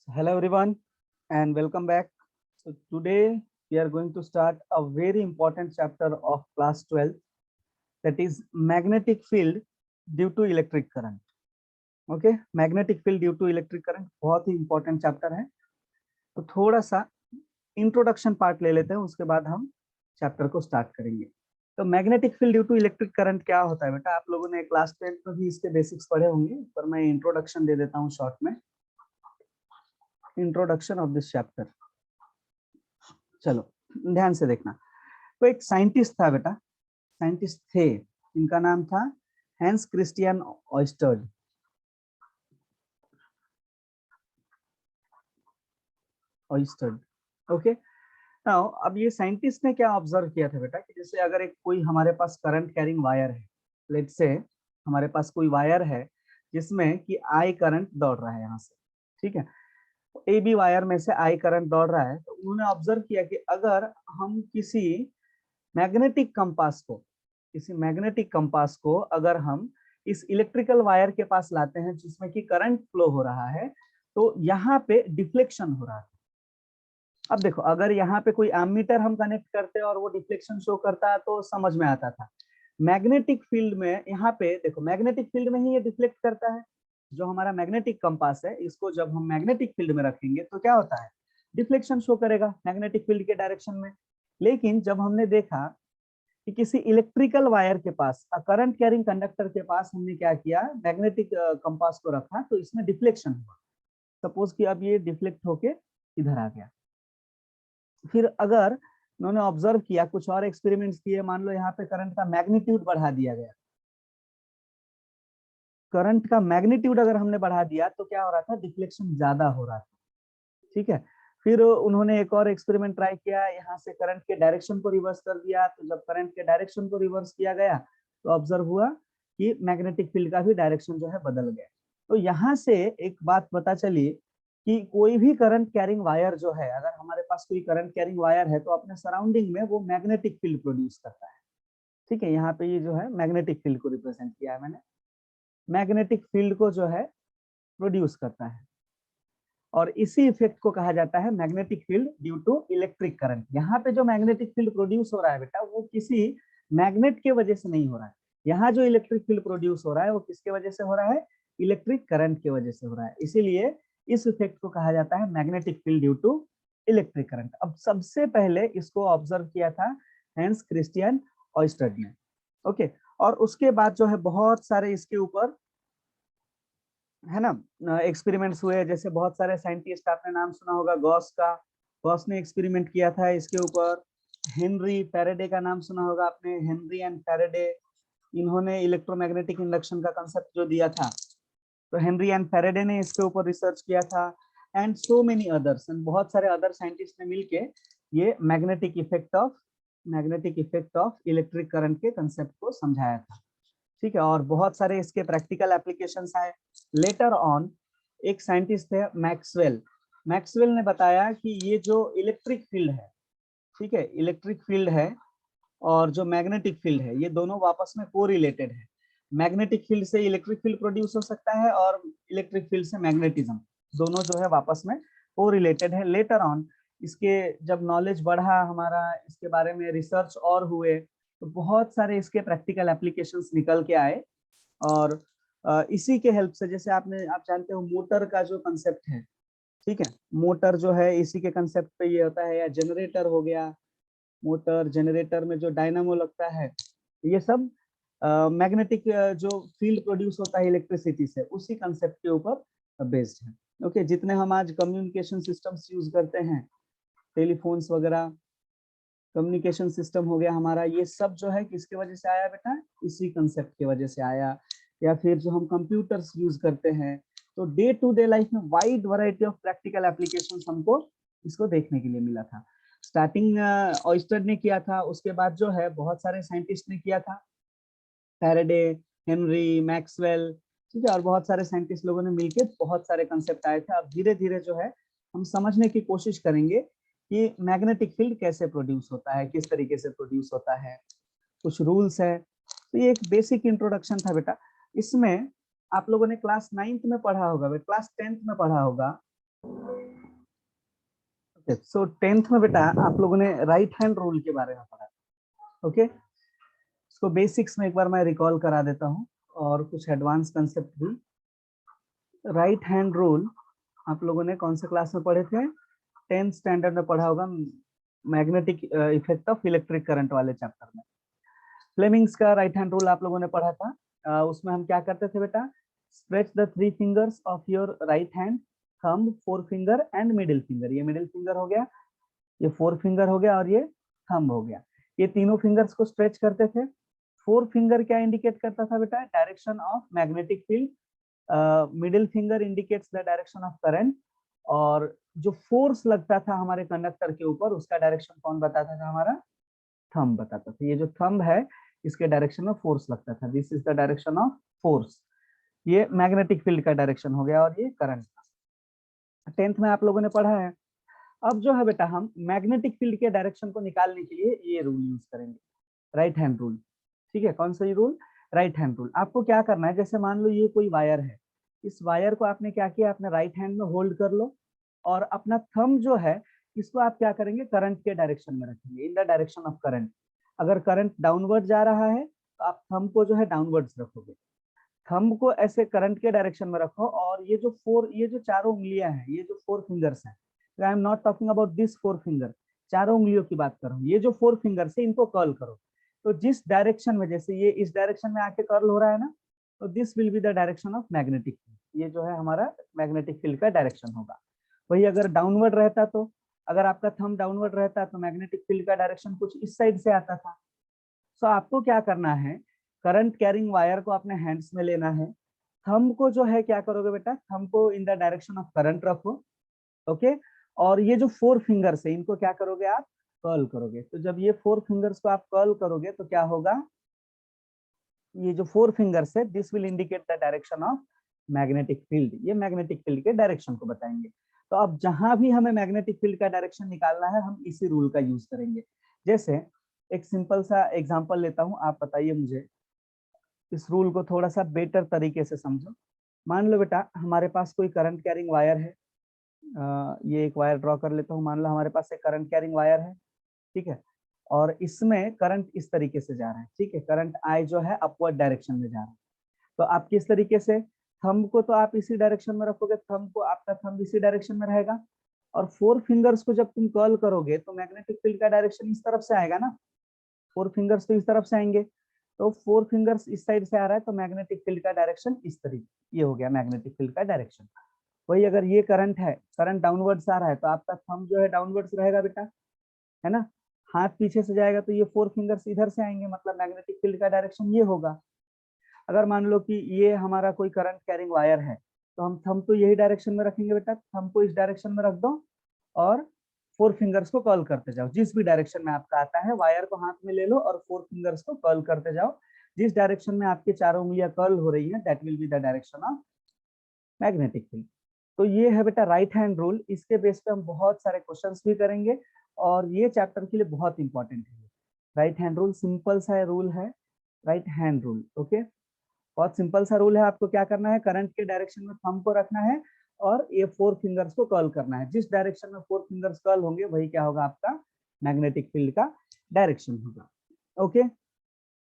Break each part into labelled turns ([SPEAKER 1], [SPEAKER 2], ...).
[SPEAKER 1] Hello everyone and welcome back. So today we are going to start a very important chapter of class 12, that is magnetic field due to electric current. Okay, magnetic field due to electric current बहुत ही important chapter है. तो थोड़ा सा introduction part ले लेते हैं, उसके बाद हम chapter को start करेंगे. तो magnetic field due to electric current क्या होता है बेटा? आप लोगों ने क्लास 10 में भी इसके बेसिक्स पढ़े होंगे, पर मैं इंट्रोडक्शन दे देता हूँ शॉर्ट में. Introduction of this chapter. चलो ध्यान से देखना. तो एक साइंटिस्ट था बेटा, साइंटिस्ट थे, इनका नाम था हैंस क्रिस्टियन ऑयस्टर्ड. ओके. नाउ अब ये साइंटिस्ट ने क्या ऑब्जर्व किया था बेटा कि जैसे अगर एक कोई हमारे पास करंट कैरिंग वायर है, लेट्स से हमारे पास कोई वायर है जिसमें कि आई करंट दौड़ रहा है यहाँ से, ठीक है, ए बी वायर में से आई करंट दौड़ रहा है. तो उन्होंने ऑब्जर्व किया कि अगर हम किसी मैग्नेटिक कंपास को अगर हम इस इलेक्ट्रिकल वायर के पास लाते हैं जिसमें कि करंट फ्लो हो रहा है, तो यहाँ पे डिफ्लेक्शन हो रहा है. अब देखो, अगर यहाँ पे कोई एमीटर हम कनेक्ट करते और वो डिफ्लेक्शन शो करता तो समझ में आता था. मैग्नेटिक फील्ड में यहाँ पे देखो, मैग्नेटिक फील्ड में ही ये डिफ्लेक्ट करता है. जो हमारा मैग्नेटिक कंपास है, इसको जब हम मैग्नेटिक फील्ड में रखेंगे तो क्या होता है, डिफ्लेक्शन शो करेगा मैग्नेटिक फील्ड के डायरेक्शन में. लेकिन जब हमने देखा कि किसी इलेक्ट्रिकल वायर के पास, करंट कैरिंग कंडक्टर के पास हमने क्या किया, मैग्नेटिक कंपास को रखा, तो इसमें डिफ्लेक्शन हुआ. सपोज कि अब ये डिफ्लेक्ट होके इधर आ गया. फिर अगर उन्होंने ऑब्जर्व किया, कुछ और एक्सपेरिमेंट्स किए, मान लो यहाँ पे करंट का मैग्नीट्यूड बढ़ा दिया गया, करंट का मैग्नीट्यूड अगर हमने बढ़ा दिया तो क्या हो रहा था, डिफ्लेक्शन ज्यादा हो रहा था. ठीक है. फिर उन्होंने एक और एक्सपेरिमेंट ट्राई किया, यहाँ से करंट के डायरेक्शन को रिवर्स कर दिया. तो जब करंट के डायरेक्शन को रिवर्स किया गया तो ऑब्जर्व हुआ कि मैग्नेटिक फील्ड का भी डायरेक्शन जो है बदल गया. तो यहाँ से एक बात पता चली कि कोई भी करंट कैरिंग वायर जो है, अगर हमारे पास कोई करंट कैरिंग वायर है तो अपने सराउंडिंग में वो मैग्नेटिक फील्ड प्रोड्यूस करता है. ठीक है, यहाँ पे ये जो है मैग्नेटिक फील्ड को रिप्रेजेंट किया है मैंने, मैग्नेटिक फील्ड को जो है प्रोड्यूस करता है. और इसी इफेक्ट को कहा जाता है magnetic field due to electric current. यहाँ पे जो मैग्नेटिक फील्ड प्रोड्यूस हो रहा है बेटा, वो किसी मैग्नेट के वजह से नहीं हो रहा है. यहाँ जो इलेक्ट्रिक फील्ड प्रोड्यूस हो रहा है वो किसके वजह से हो रहा है, इलेक्ट्रिक करंट की वजह से हो रहा है. इसीलिए इस इफेक्ट को कहा जाता है magnetic field due to electric current. अब सबसे पहले इसको ऑब्जर्व किया था हैंस क्रिस्टियन ऑयस्टर्ड ने. ओके. और उसके बाद जो है बहुत सारे इसके ऊपर है ना एक्सपेरिमेंट्स हुए. जैसे बहुत सारे साइंटिस्ट, आपने नाम सुना होगा गॉस का, गॉस ने एक्सपेरिमेंट किया था इसके ऊपर. हेनरी फैराडे का नाम सुना होगा आपने, हेनरी एंड फैराडे, इन्होंने इलेक्ट्रोमैग्नेटिक इंडक्शन का कंसेप्ट जो दिया था, तो हेनरी एंड फैराडे ने इसके ऊपर रिसर्च किया था. And so many others, and बहुत सारे अदर साइंटिस्ट ने मिलके ये magnetic effect of electric current के कंसेप्ट को समझाया था. ठीक है. और बहुत सारे इसके प्रैक्टिकल एप्लीकेशंस आए. लेटर ऑन एक साइंटिस्ट थे मैक्सवेल, मैक्सवेल ने बताया कि ये जो इलेक्ट्रिक फील्ड है, ठीक है, इलेक्ट्रिक फील्ड है और जो मैग्नेटिक फील्ड है, ये दोनों आपस में कोरिलेटेड है. मैग्नेटिक फील्ड से इलेक्ट्रिक फील्ड प्रोड्यूस हो सकता है और इलेक्ट्रिक फील्ड से मैग्नेटिज्म, दोनों जो है आपस में कोरिलेटेड है. लेटर ऑन इसके जब नॉलेज बढ़ा हमारा, इसके बारे में रिसर्च और हुए, तो बहुत सारे इसके प्रैक्टिकल एप्लीकेशंस निकल के आए. और इसी के हेल्प से, जैसे आप जानते हो मोटर का जो कंसेप्ट है, ठीक है, मोटर जो है इसी के कंसेप्ट पे ये होता है. या जनरेटर हो गया, मोटर जनरेटर में जो डायनामो लगता है, ये सब मैग्नेटिक जो फील्ड प्रोड्यूस होता है इलेक्ट्रिसिटी से, उसी कंसेप्ट के ऊपर बेस्ड है. ओके. जितने हम आज कम्युनिकेशन सिस्टम्स यूज करते हैं, टेलीफोन्स वगैरह, कम्युनिकेशन सिस्टम हो गया हमारा, ये सब जो है किसके वजह से आया बेटा, इसी कंसेप्ट की वजह से आया. या फिर जो हम कंप्यूटर्स यूज करते हैं, तो डे टू डे लाइफ में wide variety of practical applications हमको इसको देखने के लिए मिला था. स्टार्टिंग ऑयस्टर्ड ने किया था, उसके बाद जो है बहुत सारे साइंटिस्ट ने किया था, फैराडे, हेनरी, मैक्सवेल, ठीक है, और बहुत सारे साइंटिस्ट लोगों ने मिलकर बहुत सारे कंसेप्ट आए थे. अब धीरे धीरे जो है हम समझने की कोशिश करेंगे कि मैग्नेटिक फील्ड कैसे प्रोड्यूस होता है, किस तरीके से प्रोड्यूस होता है, कुछ रूल्स है. तो ये एक बेसिक इंट्रोडक्शन था बेटा. इसमें आप लोगों ने क्लास 9th में पढ़ा होगा, क्लास 10th में पढ़ा होगा सो 10th में बेटा आप लोगों ने राइट हैंड रूल के बारे में पढ़ा। ओके, इसको बेसिक्स में एक बार मैं रिकॉल करा देता हूँ और कुछ एडवांस कंसेप्ट भी। राइट हैंड रूल आप लोगों ने कौन से क्लास में पढ़े थे? 10th स्टैंडर्ड में पढ़ा होगा, magnetic effect of electric current वाले चैप्टर में। फ्लेमिंग्स का राइट हैंड रूल आप लोगों ने पढ़ा था। उसमें हम क्या करते थे बेटा? Stretch the 3 fingers of your right hand, thumb, 4 finger and middle finger. ये मिडिल फिंगर हो गया, ये 4 फिंगर हो गया और ये थंब हो गया। ये तीनों फिंगर्स को स्ट्रेच करते थे। 4 फिंगर क्या इंडिकेट करता था बेटा? Direction of magnetic field. Middle finger indicates the direction of current, और जो फोर्स लगता था हमारे कंडक्टर के ऊपर उसका डायरेक्शन कौन बताता था? हमारा थंब बताता था। ये जो थंब है इसके डायरेक्शन में फोर्स लगता था। This is the direction of force. ये मैग्नेटिक फील्ड का डायरेक्शन हो गया और ये करंट का। 10th में आप लोगों ने पढ़ा है। अब जो है बेटा हम मैग्नेटिक फील्ड के डायरेक्शन को निकालने के लिए ये रूल यूज करेंगे, राइट हैंड रूल। ठीक है, कौन सा ये रूल? Right hand rule. आपको क्या करना है, जैसे मान लो ये कोई वायर है, इस वायर को आपने क्या किया, अपने राइट हैंड में होल्ड कर लो और अपना थंब जो है इसको आप क्या करेंगे? करंट के डायरेक्शन में रखेंगे, in the direction of current. अगर करंट डाउनवर्ड जा रहा है तो आप थंब को जो है डाउनवर्ड्स रखोगे, थंब को ऐसे करंट के डायरेक्शन में रखो। और ये जो चारों उंगलियां हैं, ये जो 4 फिंगर्स हैं, I am not talking about this 4 finger, चारों उंगलियों की बात कर रहा हूँ। ये जो 4 फिंगर्स है इनको कर्ल करो। तो जिस डायरेक्शन में, जैसे ये इस डायरेक्शन में आके कर्ल हो रहा है ना, तो this will be the direction of magnetic field. ये जो है हमारा मैग्नेटिक फील्ड का डायरेक्शन होगा। वही अगर डाउनवर्ड रहता, तो अगर आपका थंब डाउनवर्ड रहता तो मैग्नेटिक फील्ड का डायरेक्शन कुछ इस साइड से आता था। सो आपको क्या करना है, करंट कैरिंग वायर को अपने हैंड्स में लेना है। थंब को जो है क्या करोगे बेटा? थंब को in the direction of current रखो। ओके, और ये जो 4 फिंगर्स है इनको क्या करोगे? आप कर्ल करोगे। तो जब ये 4 फिंगर्स को आप कर्ल करोगे तो क्या होगा? ये जो 4 फिंगर्स है this will indicate the direction of magnetic field. ये मैग्नेटिक फील्ड के डायरेक्शन को बताएंगे। तो अब जहां भी हमें मैग्नेटिक फील्ड का डायरेक्शन निकालना है हम इसी रूल का यूज करेंगे। जैसे एक सिंपल सा एग्जांपल लेता हूं, आप बताइए मुझे, इस रूल को थोड़ा सा बेटर तरीके से समझो। मान लो बेटा हमारे पास कोई करंट कैरिंग वायर है। ये एक वायर ड्रॉ कर लेता हूँ। मान लो हमारे पास एक करंट कैरिंग वायर है, ठीक है, और इसमें करंट इस तरीके से जा रहा है। ठीक है, करंट आई जो है अपवर्ड डायरेक्शन में जा रहा है। तो आप किस तरीके से, थंब को तो आप इसी डायरेक्शन में रखोगे, थंब को, आपका थंब इसी डायरेक्शन में रहेगा। और 4 फिंगर्स को जब तुम कर्ल करोगे तो मैग्नेटिक फील्ड का डायरेक्शन इस तरफ से आएगा ना, 4 फिंगर्स तो इस तरफ से आएंगे। तो 4 फिंगर्स इस साइड से आ रहा है तो मैग्नेटिक फील्ड का डायरेक्शन इस तरीके, ये हो गया मैग्नेटिक फील्ड का डायरेक्शन। वही अगर ये करंट है, करंट डाउनवर्ड्स आ रहा है तो आपका थंब जो है डाउनवर्ड्स रहेगा बेटा, है ना। हाथ पीछे से जाएगा तो ये 4 फिंगर्स इधर से आएंगे, मतलब मैग्नेटिक फील्ड का डायरेक्शन ये होगा। अगर मान लो कि ये हमारा कोई करंट कैरिंग वायर है तो हम थंब तो यही डायरेक्शन में रखेंगे बेटा, थंब को इस डायरेक्शन में रख दो और 4 फिंगर्स को कर्ल करते जाओ। जिस भी डायरेक्शन में आपका आता है वायर को हाथ में ले लो और 4 फिंगर्स को कर्ल करते जाओ। जिस डायरेक्शन में आपके चारों उंगलियां कर्ल हो रही है that will be the direction of magnetic field. तो ये है बेटा राइट हैंड रूल। इसके बेस पे हम बहुत सारे क्वेश्चंस भी करेंगे और ये चैप्टर के लिए बहुत इंपॉर्टेंट है। राइट हैंड रूल सिंपल सा रूल है, राइट हैंड रूल। ओके, बहुत सिंपल सा रूल है। आपको क्या करना है, करंट के डायरेक्शन में थंब को रखना है और ये 4 फिंगर्स को कर्ल करना है। जिस डायरेक्शन में 4 फिंगर्स कर्ल होंगे वही क्या होगा? आपका मैग्नेटिक फील्ड का डायरेक्शन होगा। ओके,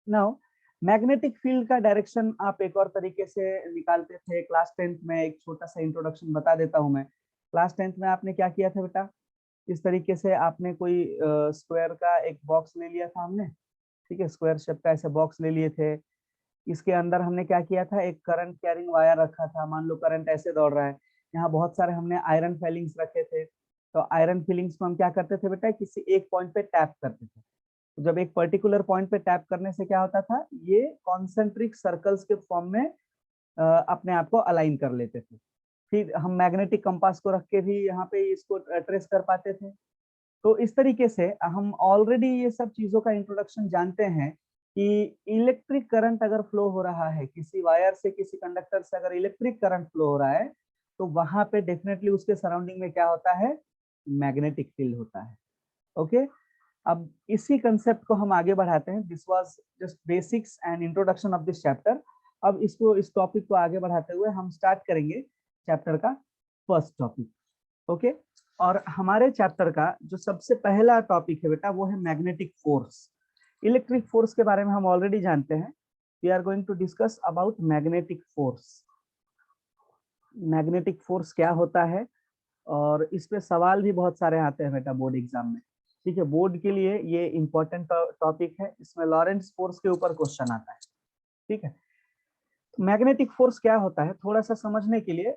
[SPEAKER 1] नाउ मैग्नेटिक फील्ड का डायरेक्शन आप एक और तरीके से निकालते थे क्लास 10th में। एक छोटा सा इंट्रोडक्शन बता देता हूं मैं। क्लास 10th में आपने क्या किया था बेटा? इस तरीके से आपने कोई स्क्वायर का एक बॉक्स ले लिया था हमने, ठीक है, स्क्वायर शेप का ऐसे बॉक्स ले लिए थे। इसके अंदर हमने क्या किया था, एक करंट कैरिंग वायर रखा था। मान लो करंट ऐसे दौड़ रहा है, यहाँ बहुत सारे हमने आयरन फिलिंग्स रखे थे। तो आयरन फिलिंग्स को हम क्या करते थे बेटा, किसी एक पॉइंट पे टैप करते थे। तो जब एक पर्टिकुलर पॉइंट पे टैप करने से क्या होता था, ये कॉन्सेंट्रिक सर्कल्स के फॉर्म में अपने आप को अलाइन कर लेते थे। फिर हम मैग्नेटिक कंपास को रख के भी यहाँ पे इसको ट्रेस कर पाते थे। तो इस तरीके से हम ऑलरेडी ये सब चीजों का इंट्रोडक्शन जानते हैं कि इलेक्ट्रिक करंट अगर फ्लो हो रहा है किसी वायर से, किसी कंडक्टर से, अगर इलेक्ट्रिक करंट फ्लो हो रहा है तो वहां पे डेफिनेटली उसके सराउंडिंग में क्या होता है, मैग्नेटिक फील्ड होता है। ओके, अब इसी कंसेप्ट को हम आगे बढ़ाते हैं। This was just basics and introduction of this chapter. अब इस टॉपिक को आगे बढ़ाते हुए हम स्टार्ट करेंगे चैप्टर का फर्स्ट टॉपिक। ओके। और हमारे चैप्टर का जो सबसे पहला टॉपिक है बेटा वो है मैग्नेटिक फोर्स। इलेक्ट्रिक फोर्स के बारे में हम ऑलरेडी जानते हैं। We are going to discuss about magnetic force. Magnetic force क्या होता है, और इस पे सवाल भी बहुत सारे आते हैं बेटा बोर्ड एग्जाम में। ठीक है, बोर्ड के लिए ये इंपॉर्टेंट टॉपिक है, इसमें लॉरेंट्ज फोर्स के ऊपर क्वेश्चन आता है। ठीक है, मैग्नेटिक फोर्स क्या होता है थोड़ा सा समझने के लिए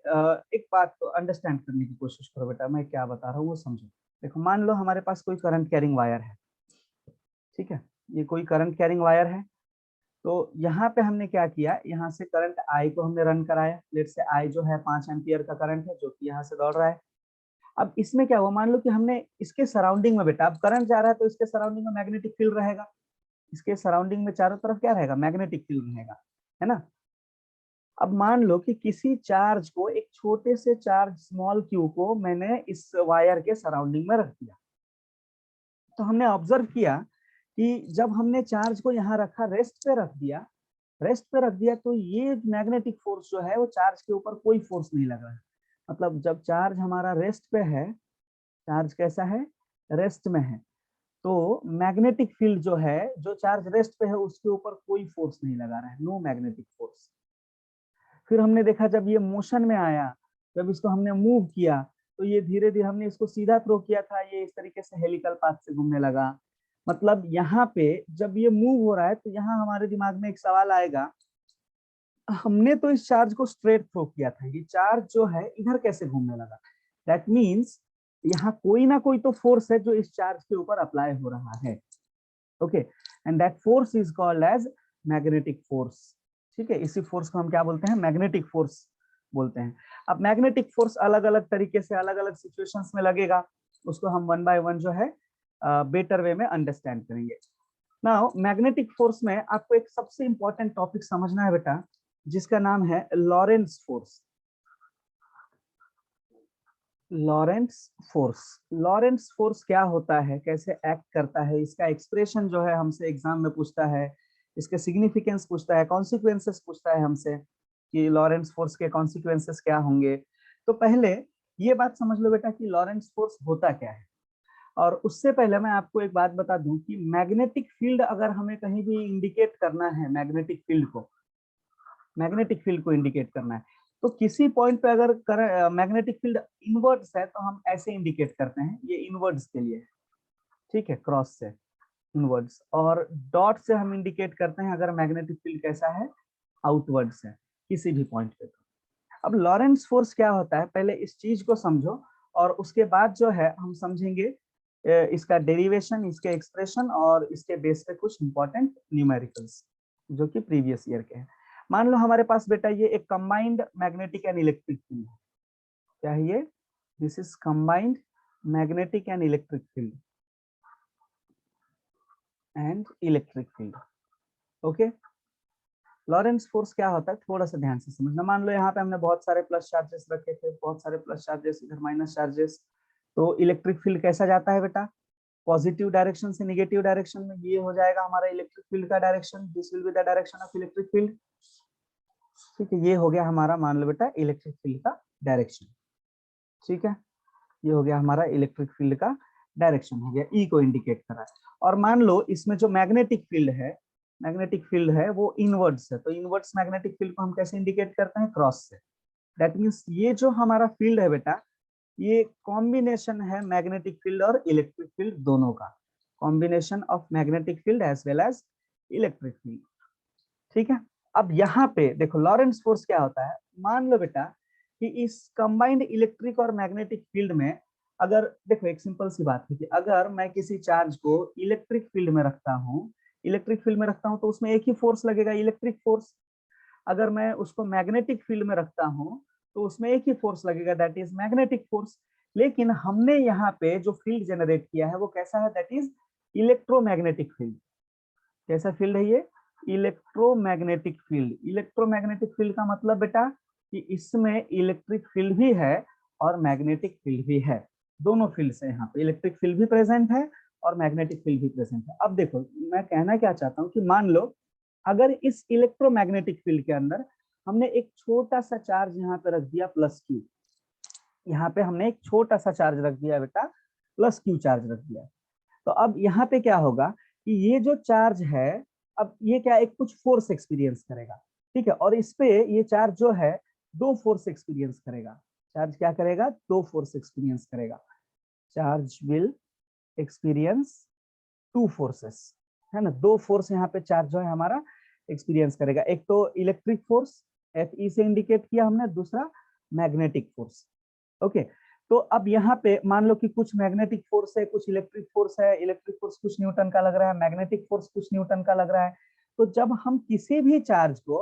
[SPEAKER 1] एक बात को अंडरस्टैंड करने की कोशिश करो बेटा, मैं क्या बता रहा हूँ वो समझो। देखो, मान लो हमारे पास कोई करंट कैरिंग वायर है। ठीक है, ये कोई करंट कैरिंग वायर है। तो यहाँ पे हमने क्या किया, यहाँ से करंट आई को हमने रन कराया। लेट से आई जो है 5 एम्पियर का करंट है जो कि यहाँ से दौड़ रहा है। अब इसमें क्या हुआ, मान लो कि हमने इसके सराउंडिंग में बेटा, अब करंट जा रहा है तो इसके सराउंडिंग में मैग्नेटिक फील्ड रहेगा। इसके सराउंडिंग में चारों तरफ क्या रहेगा, मैग्नेटिक फील्ड रहेगा, है ना। अब मान लो कि किसी चार्ज को, एक छोटे से चार्ज स्मॉल क्यू को मैंने इस वायर के सराउंडिंग में रख दिया। तो हमने ऑब्जर्व किया कि जब हमने चार्ज को यहाँ रखा, रेस्ट पे रख दिया, तो ये मैग्नेटिक फोर्स जो है वो चार्ज के ऊपर कोई फोर्स नहीं लग रहा है। मतलब जब चार्ज हमारा रेस्ट पे है, चार्ज कैसा है, रेस्ट में है, तो मैग्नेटिक फील्ड जो है, जो चार्ज रेस्ट पे है उसके ऊपर कोई फोर्स नहीं लगा रहा है, नो मैग्नेटिक फोर्स। फिर हमने देखा जब ये मोशन में आया, जब इसको हमने मूव किया, तो ये धीरे धीरे, हमने इसको सीधा थ्रो किया था, ये इस तरीके से हेलिकल पाथ से घूमने लगा। मतलब यहाँ पे जब ये मूव हो रहा है तो यहाँ हमारे दिमाग में एक सवाल आएगा, हमने तो इस चार्ज को स्ट्रेट थ्रो किया था, ये चार्ज जो है इधर कैसे घूमने लगा। दैट मीन्स यहाँ कोई ना कोई तो फोर्स है जो इस चार्ज के ऊपर अप्लाई हो रहा है। Okay, and that force is called as magnetic force. ठीक है, इसी फोर्स को हम क्या बोलते हैं, मैग्नेटिक फोर्स बोलते हैं। अब मैग्नेटिक फोर्स अलग अलग तरीके से अलग अलग सिचुएशंस में लगेगा, उसको हम वन बाय वन जो है बेटर वे में अंडरस्टैंड करेंगे। नाउ मैग्नेटिक फोर्स में आपको एक सबसे इंपॉर्टेंट टॉपिक समझना है बेटा, जिसका नाम है लॉरेंट्ज force. Lorentz force, Lorentz force क्या होता है, कैसे एक्ट करता है, इसका एक्सप्रेशन जो है हमसे एग्जाम में पूछता है, इसके सिग्निफिकेंस पूछता है, कॉन्सिक्वेंसेस पूछता है हमसे कि लॉरेंट्ज फोर्स के कॉन्सिक्वेंसेस क्या होंगे। तो पहले ये बात समझ लो बेटा कि लॉरेंट्ज फोर्स होता क्या है। और उससे पहले मैं आपको एक बात बता दूं कि मैग्नेटिक फील्ड अगर हमें कहीं भी इंडिकेट करना है, मैग्नेटिक फील्ड को इंडिकेट करना है, तो किसी पॉइंट पे अगर मैग्नेटिक फील्ड इनवर्ड्स है तो हम ऐसे इंडिकेट करते हैं, ये इनवर्ड्स के लिए है। ठीक है, क्रॉस से इनवर्ड्स, और डॉट से हम इंडिकेट करते हैं अगर मैग्नेटिक फील्ड कैसा है, आउटवर्ड्स है किसी भी पॉइंट पे। अब लॉरेंट्ज फोर्स क्या होता है, पहले इस चीज को समझो, और उसके बाद जो है हम समझेंगे इसका डेरिवेशन, इसके एक्सप्रेशन, और इसके बेस पे कुछ इंपॉर्टेंट न्यूमेरिकल्स जो कि प्रीवियस ईयर के हैं। मान लो हमारे पास बेटा ये एक combined magnetic and electric field है। क्या है ये, this is combined magnetic and electric field okay. Lorentz force क्या होता है थोड़ा सा ध्यान से समझना। मान लो यहाँ पे हमने बहुत सारे प्लस चार्जेस रखे थे, बहुत सारे प्लस चार्जेस, इधर माइनस चार्जेस, तो इलेक्ट्रिक फील्ड कैसा जाता है बेटा, पॉजिटिव डायरेक्शन से निगेटिव डायरेक्शन में। ये हो जाएगा हमारा इलेक्ट्रिक फील्ड का direction, this will be the direction of electric field. ठीक है, ये हो गया हमारा, मान लो बेटा, इलेक्ट्रिक फील्ड का डायरेक्शन। ठीक है, ये हो गया हमारा इलेक्ट्रिक फील्ड का डायरेक्शन, हो गया, ई को इंडिकेट करा है। और मान लो इसमें जो मैग्नेटिक फील्ड है वो इनवर्ड्स है, तो इनवर्ड्स मैग्नेटिक फील्ड को हम कैसे इंडिकेट करते हैं, क्रॉस से। दैट मीन्स ये जो हमारा फील्ड है बेटा, ये कॉम्बिनेशन है मैग्नेटिक फील्ड और इलेक्ट्रिक फील्ड दोनों का, combination of magnetic field as well as electric field. ठीक है, अब यहाँ पे देखो लॉरेंट्ज फोर्स क्या होता है। मान लो बेटा कि इस कंबाइंड इलेक्ट्रिक और मैग्नेटिक फील्ड में, अगर देखो एक सिंपल सी बात है कि अगर मैं किसी चार्ज को इलेक्ट्रिक फील्ड में रखता हूँ तो उसमें एक ही फोर्स लगेगा, इलेक्ट्रिक फोर्स। अगर मैं उसको मैग्नेटिक फील्ड में रखता हूँ तो उसमें एक ही फोर्स लगेगा, दैट इज मैग्नेटिक फोर्स। लेकिन हमने यहाँ पे जो फील्ड जनरेट किया है वो कैसा है, दैट इज इलेक्ट्रोमैग्नेटिक फील्ड। कैसा फील्ड है ये, इलेक्ट्रोमैग्नेटिक फील्ड। इलेक्ट्रोमैग्नेटिक फील्ड का मतलब बेटा कि इसमें इलेक्ट्रिक फील्ड भी है और मैग्नेटिक फील्ड भी है, दोनों फील्ड है यहाँ पे, इलेक्ट्रिक फील्ड भी प्रेजेंट है और मैग्नेटिक फील्ड भी प्रेजेंट है। अब देखो मैं कहना क्या चाहता हूँ कि मान लो अगर इस इलेक्ट्रोमैग्नेटिक फील्ड के अंदर हमने एक छोटा सा चार्ज यहाँ पे रख दिया प्लस क्यू, यहाँ पे हमने एक छोटा सा चार्ज रख दिया बेटा, प्लस क्यू चार्ज रख दिया। तो अब यहाँ पे क्या होगा कि ये जो चार्ज है, अब ये क्या एक कुछ फोर्स एक्सपीरियंस करेगा, ठीक है, और इस पे ये चार्ज जो है दो फोर्स एक्सपीरियंस करेगा। चार्ज क्या करेगा, दो फोर्स एक्सपीरियंस करेगा। Charge will experience two forces, है ना, दो फोर्स यहाँ पे चार्ज जो है हमारा एक्सपीरियंस करेगा। एक तो इलेक्ट्रिक फोर्स Fe से इंडिकेट किया हमने, दूसरा मैग्नेटिक फोर्स। ओके, तो अब यहाँ पे मान लो कि कुछ मैग्नेटिक फोर्स है, कुछ इलेक्ट्रिक फोर्स है। इलेक्ट्रिक फोर्स कुछ न्यूटन का लग रहा है, मैग्नेटिक फोर्स कुछ न्यूटन का लग रहा है। तो जब हम किसी भी चार्ज को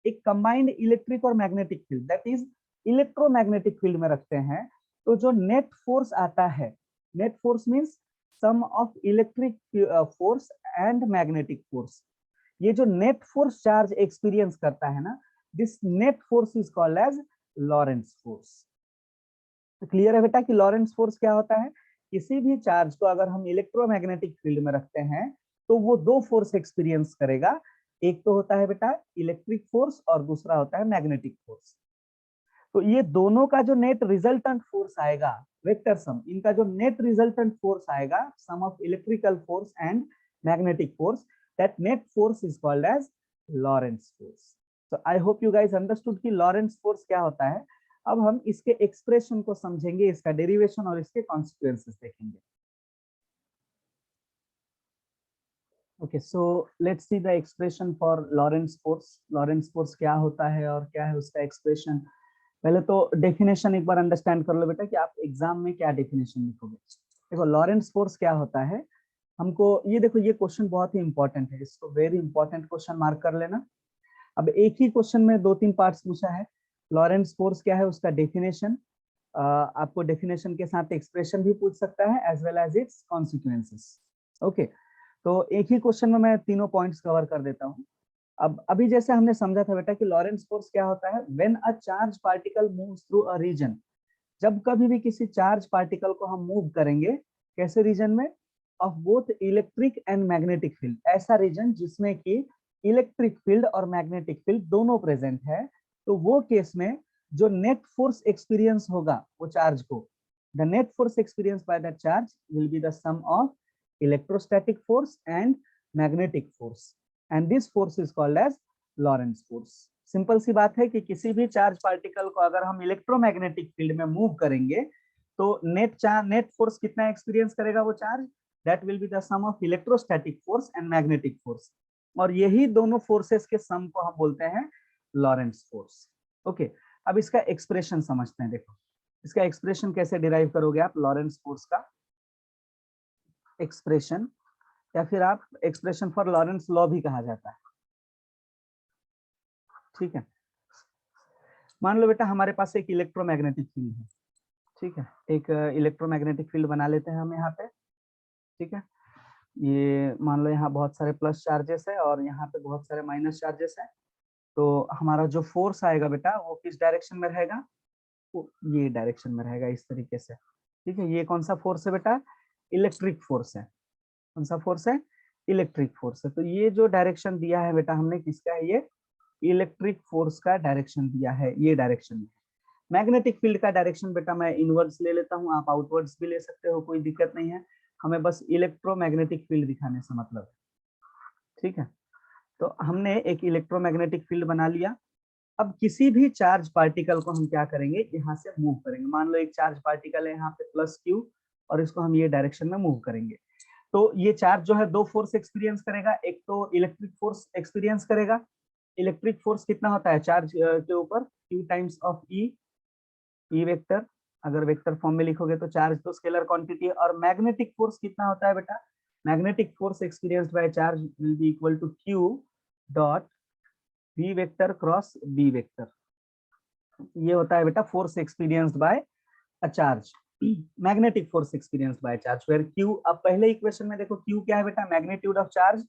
[SPEAKER 1] एक कंबाइंड इलेक्ट्रिक और magnetic field, that is electromagnetic field में रखते हैं, तो जो नेट फोर्स आता है, net force means sum of electric force and magnetic force. ये जो नेट फोर्स चार्ज एक्सपीरियंस करता है ना, this net force is called as Lorentz force. तो क्लियर है बेटा कि लॉरेंट्ज फोर्स क्या होता है, किसी भी चार्ज को अगर हम इलेक्ट्रोमैग्नेटिक फील्ड में रखते हैं तो वो दो फोर्स एक्सपीरियंस करेगा। एक तो होता है बेटा इलेक्ट्रिक फोर्स और दूसरा होता है मैग्नेटिक फोर्स। तो ये दोनों का जो नेट रिजल्टेंट फोर्स आएगा, वेक्टर सम, इनका जो नेट रिजल्टेंट फोर्स आएगा, sum of electrical force and magnetic force, that net force is called as Lorentz force. तो I hope you guys understood कि लॉरेंट्ज फोर्स क्या होता है। अब हम इसके एक्सप्रेशन को समझेंगे, इसका डेरिवेशन और इसके कॉन्सिक्वेंसेस देखेंगे। Okay, so let's see the expression for Lorentz force. Lorentz force क्या होता है और क्या है उसका एक्सप्रेशन। पहले तो डेफिनेशन एक बार अंडरस्टैंड कर लो बेटा कि आप एग्जाम में क्या डेफिनेशन लिखोगे। देखो लॉरेंट्ज फोर्स क्या होता है, हमको ये देखो, ये क्वेश्चन बहुत ही इंपॉर्टेंट है, इसको वेरी इंपॉर्टेंट क्वेश्चन मार्क कर लेना। अब एक ही क्वेश्चन में दो तीन पार्ट्स पूछा है। लॉरेंट्ज फोर्स क्या है उसका डेफिनेशन, आपको डेफिनेशन के साथ एक्सप्रेशन भी पूछ सकता है as well as its consequences. Okay, तो एक ही क्वेश्चन में मैं तीनों पॉइंट्स कवर कर देता हूँ। अब अभी जैसे हमने समझा था बेटा कि लॉरेंट्ज फोर्स क्या होता है, when a charge particle moves through a region, जब कभी भी किसी चार्ज पार्टिकल को हम मूव करेंगे कैसे रीजन में, of both electric and magnetic field, ऐसा रीजन जिसमें कि इलेक्ट्रिक फील्ड और मैग्नेटिक फील्ड दोनों प्रेजेंट है, तो वो केस में जो नेट फोर्स एक्सपीरियंस होगा वो चार्ज को, the net force experience by that charge will be the sum of electrostatic force and magnetic force, and this force is called as Lorentz force. Simple सी बात है कि किसी भी चार्ज पार्टिकल को अगर हम इलेक्ट्रोमैग्नेटिक फील्ड में मूव करेंगे तो नेट फोर्स कितना एक्सपीरियंस करेगा वो charge, that will be the sum of electrostatic force and magnetic force, और यही दोनों फोर्सेस के सम को हम बोलते हैं लॉरेंट्ज फोर्स। ओके, अब इसका एक्सप्रेशन समझते हैं। देखो इसका एक्सप्रेशन कैसे डिराइव करोगे आप, लॉरेंट्ज फोर्स का एक्सप्रेशन, या फिर आप एक्सप्रेशन फॉर लॉरेंट्ज लॉ भी कहा जाता है। ठीक है, मान लो बेटा हमारे पास एक इलेक्ट्रोमैग्नेटिक फील्ड है, ठीक है, एक इलेक्ट्रोमैग्नेटिक फील्ड बना लेते हैं हम यहाँ पे। ठीक है, ये मान लो यहाँ बहुत सारे प्लस चार्जेस है और यहाँ पे बहुत सारे माइनस चार्जेस है। तो हमारा जो फोर्स आएगा बेटा वो किस डायरेक्शन में रहेगा, वो ये डायरेक्शन में रहेगा इस तरीके से। ठीक है, ये कौन सा फोर्स है बेटा, इलेक्ट्रिक फोर्स है। कौन सा फोर्स है, इलेक्ट्रिक फोर्स है। तो ये जो डायरेक्शन दिया है बेटा हमने किसका है, ये इलेक्ट्रिक फोर्स का डायरेक्शन दिया है, ये डायरेक्शन में। मैग्नेटिक फील्ड का डायरेक्शन बेटा मैं इनवर्ड्स ले लेता हूँ, आप आउटवर्ड्स भी ले सकते हो, कोई दिक्कत नहीं है, हमें बस इलेक्ट्रोमैग्नेटिक फील्ड दिखाने से मतलब है। ठीक है, तो हमने एक इलेक्ट्रोमैग्नेटिक फील्ड बना लिया। अब किसी भी चार्ज पार्टिकल को हम क्या करेंगे, यहाँ से मूव करेंगे। मान लो एक चार्ज पार्टिकल है यहाँ पे प्लस क्यू, और इसको हम ये डायरेक्शन में मूव करेंगे। तो ये चार्ज जो है दो फोर्स एक्सपीरियंस करेगा, एक तो इलेक्ट्रिक फोर्स एक्सपीरियंस करेगा। इलेक्ट्रिक फोर्स कितना होता है चार्ज के ऊपर, Q times of E vector, अगर वेक्टर फॉर्म में लिखोगे तो चार्ज तो स्केलर क्वांटिटी है। और मैग्नेटिक फोर्स कितना होता है बेटा, magnetic force experienced by charge will be equal to Q dot V vector cross B vector. ये होता है बेटा force experienced by a charge, magnetic force experienced by charge, where Q, अब पहले इक्वेशन में देखो क्यू क्या है बेटा, मैग्नीट्यूड ऑफ चार्ज,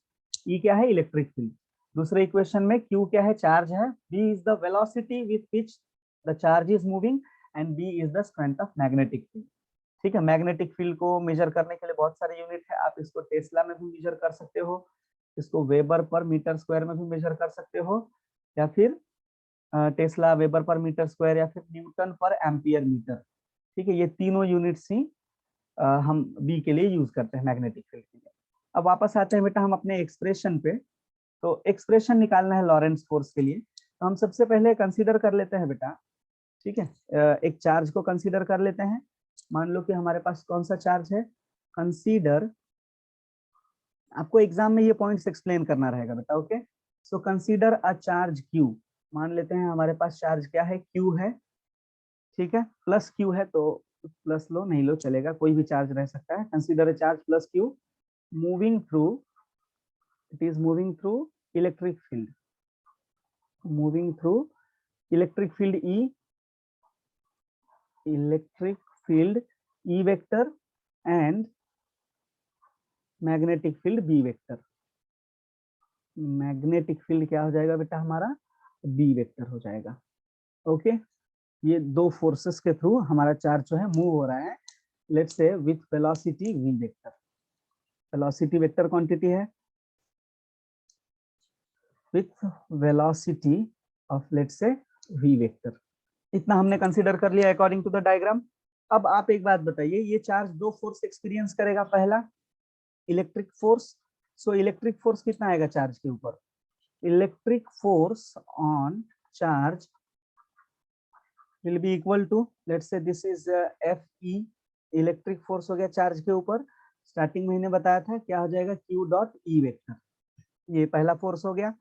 [SPEAKER 1] ई क्या है, इलेक्ट्रिक फील्ड। दूसरे इक्वेशन में क्यू क्या है, चार्ज है, B is the velocity with which the charge is moving, and B is the strength of magnetic field. ठीक है, मैग्नेटिक फील्ड को मेजर करने के लिए बहुत सारे यूनिट है, आप इसको टेस्ला में भी मेजर कर सकते हो, इसको वेबर पर मीटर स्क्वायर में भी मेजर कर सकते हो, या फिर टेस्ला वेबर पर मीटर स्क्वायर, या फिर न्यूटन पर एम्पियर मीटर। ठीक है, ये तीनों यूनिट्स ही हम बी के लिए यूज करते हैं मैग्नेटिक फील्ड के लिए। अब वापस आते हैं बेटा हम अपने एक्सप्रेशन पे। तो एक्सप्रेशन निकालना है लॉरेंस फोर्स के लिए, तो हम सबसे पहले कंसीडर कर लेते हैं बेटा, ठीक है, एक चार्ज को कंसीडर कर लेते हैं। मान लो कि हमारे पास कौन सा चार्ज है, कंसीडर, आपको एग्जाम में ये पॉइंट्स एक्सप्लेन करना रहेगा बेटा, okay. So consider a charge Q, मान लेते हैं हमारे पास चार्ज क्या है, क्यू है, ठीक है, प्लस क्यू है, तो प्लस लो नहीं लो चलेगा, कोई भी चार्ज रह सकता है। Consider a charge plus Q moving through, it is moving through electric field, moving through electric field E, electric field E vector and magnetic field B vector. Magnetic field क्या हो जाएगा बेटा हमारा, बी वेक्टर हो जाएगा, okay. ये दो forces के थ्रू हमारा चार्ज जो है मूव हो रहा है, let's say with velocity v vector. Velocity vector quantity है, with velocity of let's say v vector. इतना हमने कंसीडर कर लिया अकॉर्डिंग टू द डायग्राम। अब आप एक बात बताइए, ये चार्ज दो फोर्स एक्सपीरियंस करेगा, पहला electric force. So electric force कितना आएगा चार्ज के ऊपर, electric force on charge will be equal to, let's say this is Fe, electric force हो गया चार्ज के ऊपर, स्टार्टिंग में बताया था क्या हो जाएगा, Q डॉट ई वेक्टर। ये पहला फोर्स हो गया।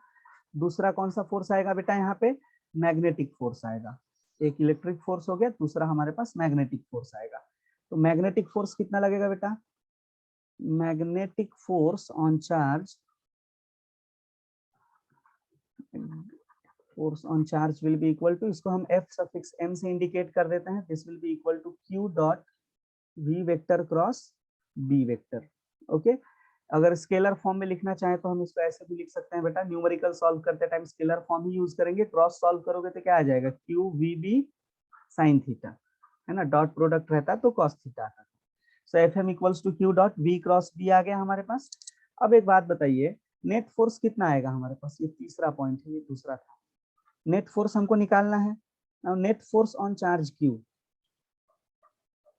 [SPEAKER 1] दूसरा कौन सा फोर्स आएगा बेटा, यहाँ पे मैग्नेटिक फोर्स आएगा। एक इलेक्ट्रिक फोर्स हो गया, दूसरा हमारे पास मैग्नेटिक फोर्स आएगा। तो मैग्नेटिक फोर्स कितना लगेगा बेटा, magnetic force on charge, force on charge will be equal to, इसको हम F सफिक्स m से इंडिकेट कर देते हैं, this will be equal to Q dot V vector cross B vector, okay. अगर स्केलर फॉर्म में लिखना चाहे तो हम इसको ऐसे भी लिख सकते हैं बेटा, न्यूमेरिकल सॉल्व करते टाइम स्केलर फॉर्म ही यूज करेंगे, क्रॉस सॉल्व करोगे तो क्या आ जाएगा, Q V B sine theta, है ना, डॉट प्रोडक्ट रहता तो कॉस थीटा आता। So Fm equals to Q dot V cross B आ गया हमारे पास। अब एक बात बताइए, नेट फोर्स कितना आएगा हमारे पास, ये तीसरा पॉइंट है, ये दूसरा था। नेट फोर्स हमको निकालना है। Now net force on charge Q,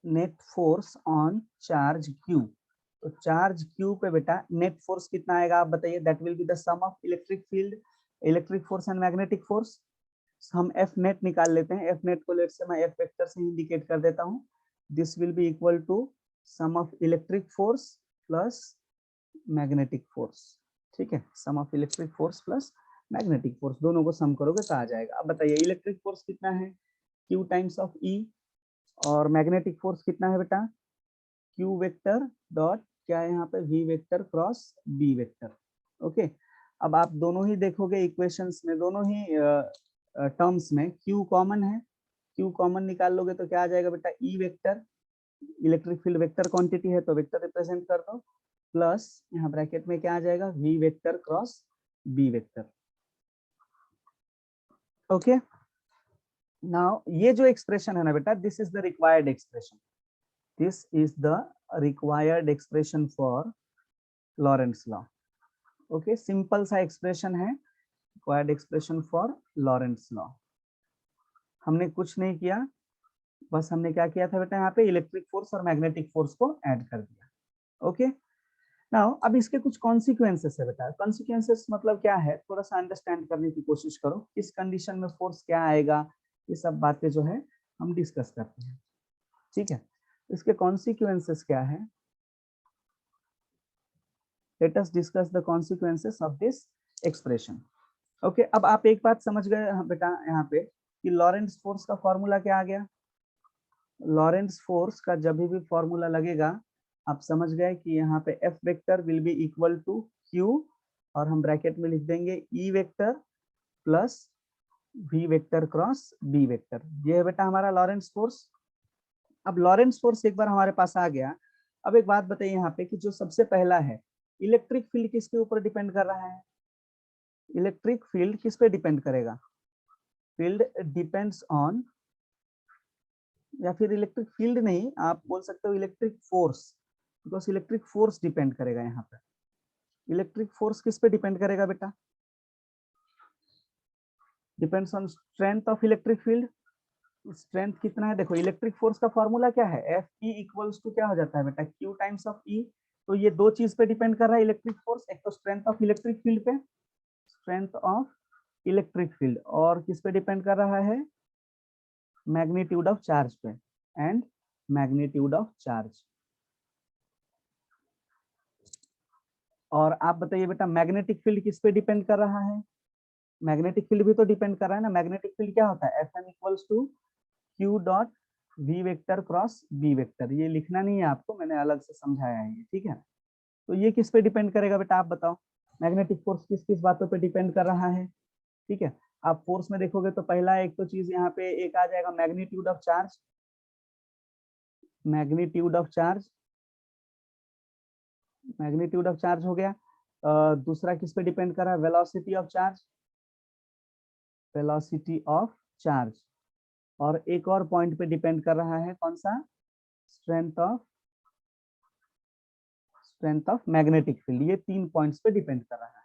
[SPEAKER 1] net force on charge Q, तो चार्ज Q पे बेटा नेट फोर्स कितना आएगा आप बताइए, that will be the sum of electric field, electric force and magnetic force. हम F नेट निकाल लेते हैं, F नेट को लेट से मैं F वेक्टर से इंडिकेट कर देता हूँ, this will be equal to sum of electric force plus magnetic force, ठीक है, sum of electric force plus magnetic force, दोनों को सम करोगे तो आ जाएगा। अब बताइए इलेक्ट्रिक फोर्स कितना है, Q टाइम्स ऑफ E, और मैग्नेटिक फोर्स कितना है बेटा, Q वेक्टर डॉट क्या है यहाँ पे, V vector cross B vector, okay. अब आप दोनों ही देखोगे इक्वेशंस में, दोनों ही टर्म्स में Q कॉमन है, Q कॉमन निकाल लोगे तो क्या आ जाएगा बेटा, E vector, electric field vector quantity है तो वेक्टर रिप्रेजेंट कर दो, प्लस यहाँ ब्रैकेट में क्या आ जाएगा, V vector cross B vector, okay. Now ये जो एक्सप्रेशन है ना बेटा, this is the required expression, this is the required expression for Lorentz law, okay. Simple सा एक्सप्रेशन है, required expression for Lorentz law. हमने कुछ नहीं किया, बस हमने क्या किया था बेटा, यहाँ पे इलेक्ट्रिक फोर्स और मैग्नेटिक फोर्स को ऐड कर दिया, ओके। नाउ अब इसके कुछ कॉन्सिक्वेंसेस है बेटा, कॉन्सिक्वेंसेस मतलब क्या है, थोड़ा सा अंडरस्टैंड करने की कोशिश करो, किस कंडीशन में फोर्स क्या आएगा, ये सब बातें जो है हम डिस्कस करते हैं, ठीक है। इसके कॉन्सिक्वेंसेस क्या है, let us discuss the consequences of this expression, okay. अब आप एक बात समझ गए बेटा यहाँ पे कि लॉरेंट्स फोर्स का फॉर्मूला क्या आ गया, लॉरेंट्स फोर्स का जब भी फॉर्मूला लगेगा आप समझ गए कि यहाँ पे F vector will be equal to Q, और हम ब्रैकेट में लिख देंगे E vector plus V vector cross B vector, ये है बेटा हमारा लॉरेंट्स फोर्स। अब लॉरेंट्स फोर्स एक बार हमारे पास आ गया, अब एक बात बताइए यहाँ पे कि जो सबसे पहला है, इलेक्ट्रिक फील्ड किसके ऊपर डिपेंड कर रहा है, इलेक्ट्रिक फील्ड किस पे डिपेंड करेगा, फील्ड डिपेंड्स ऑन, या फिर इलेक्ट्रिक फील्ड नहीं आप बोल सकते हो electric force, because electric force depend करेगा यहाँ पे। इलेक्ट्रिक फोर्स किस पे डिपेंड करेगा बेटा, depends on strength of electric field, strength कितना है, देखो इलेक्ट्रिक फोर्स का फॉर्मूला क्या है, एफ ई इक्वल्स टू क्या हो जाता है बेटा, क्यू टाइम्स ऑफ ई। तो ये दो चीज पे डिपेंड कर रहा है इलेक्ट्रिक फोर्स, एक तो स्ट्रेंथ ऑफ इलेक्ट्रिक फील्ड पे, स्ट्रेंथ ऑफ इलेक्ट्रिक फील्ड, और किस पे डिपेंड कर रहा है, मैग्नीट्यूड ऑफ चार्ज पे, एंड मैग्नीट्यूड ऑफ चार्ज। और आप बताइए बेटा मैग्नेटिक फील्ड किस पे डिपेंड कर रहा है, मैग्नेटिक फील्ड भी तो डिपेंड कर रहा है ना। मैग्नेटिक फील्ड क्या होता है, F M equals to Q dot V vector cross B vector. ये लिखना नहीं है आपको, मैंने अलग से समझाया है ये, ठीक है। तो ये किस पे डिपेंड करेगा बेटा, आप बताओ, मैग्नेटिक फोर्स किस किस बातों पे डिपेंड कर रहा है, ठीक है। आप फोर्स में देखोगे तो पहला एक तो चीज यहाँ पे एक आ जाएगा magnitude of charge, magnitude of charge, magnitude of charge हो गया। दूसरा किस पे डिपेंड कर रहा है, velocity of charge, velocity of charge. और एक और पॉइंट पे डिपेंड कर रहा है कौन सा, स्ट्रेंथ ऑफ मैग्नेटिक फील्ड। ये 3 पॉइंट्स पे डिपेंड कर रहा है,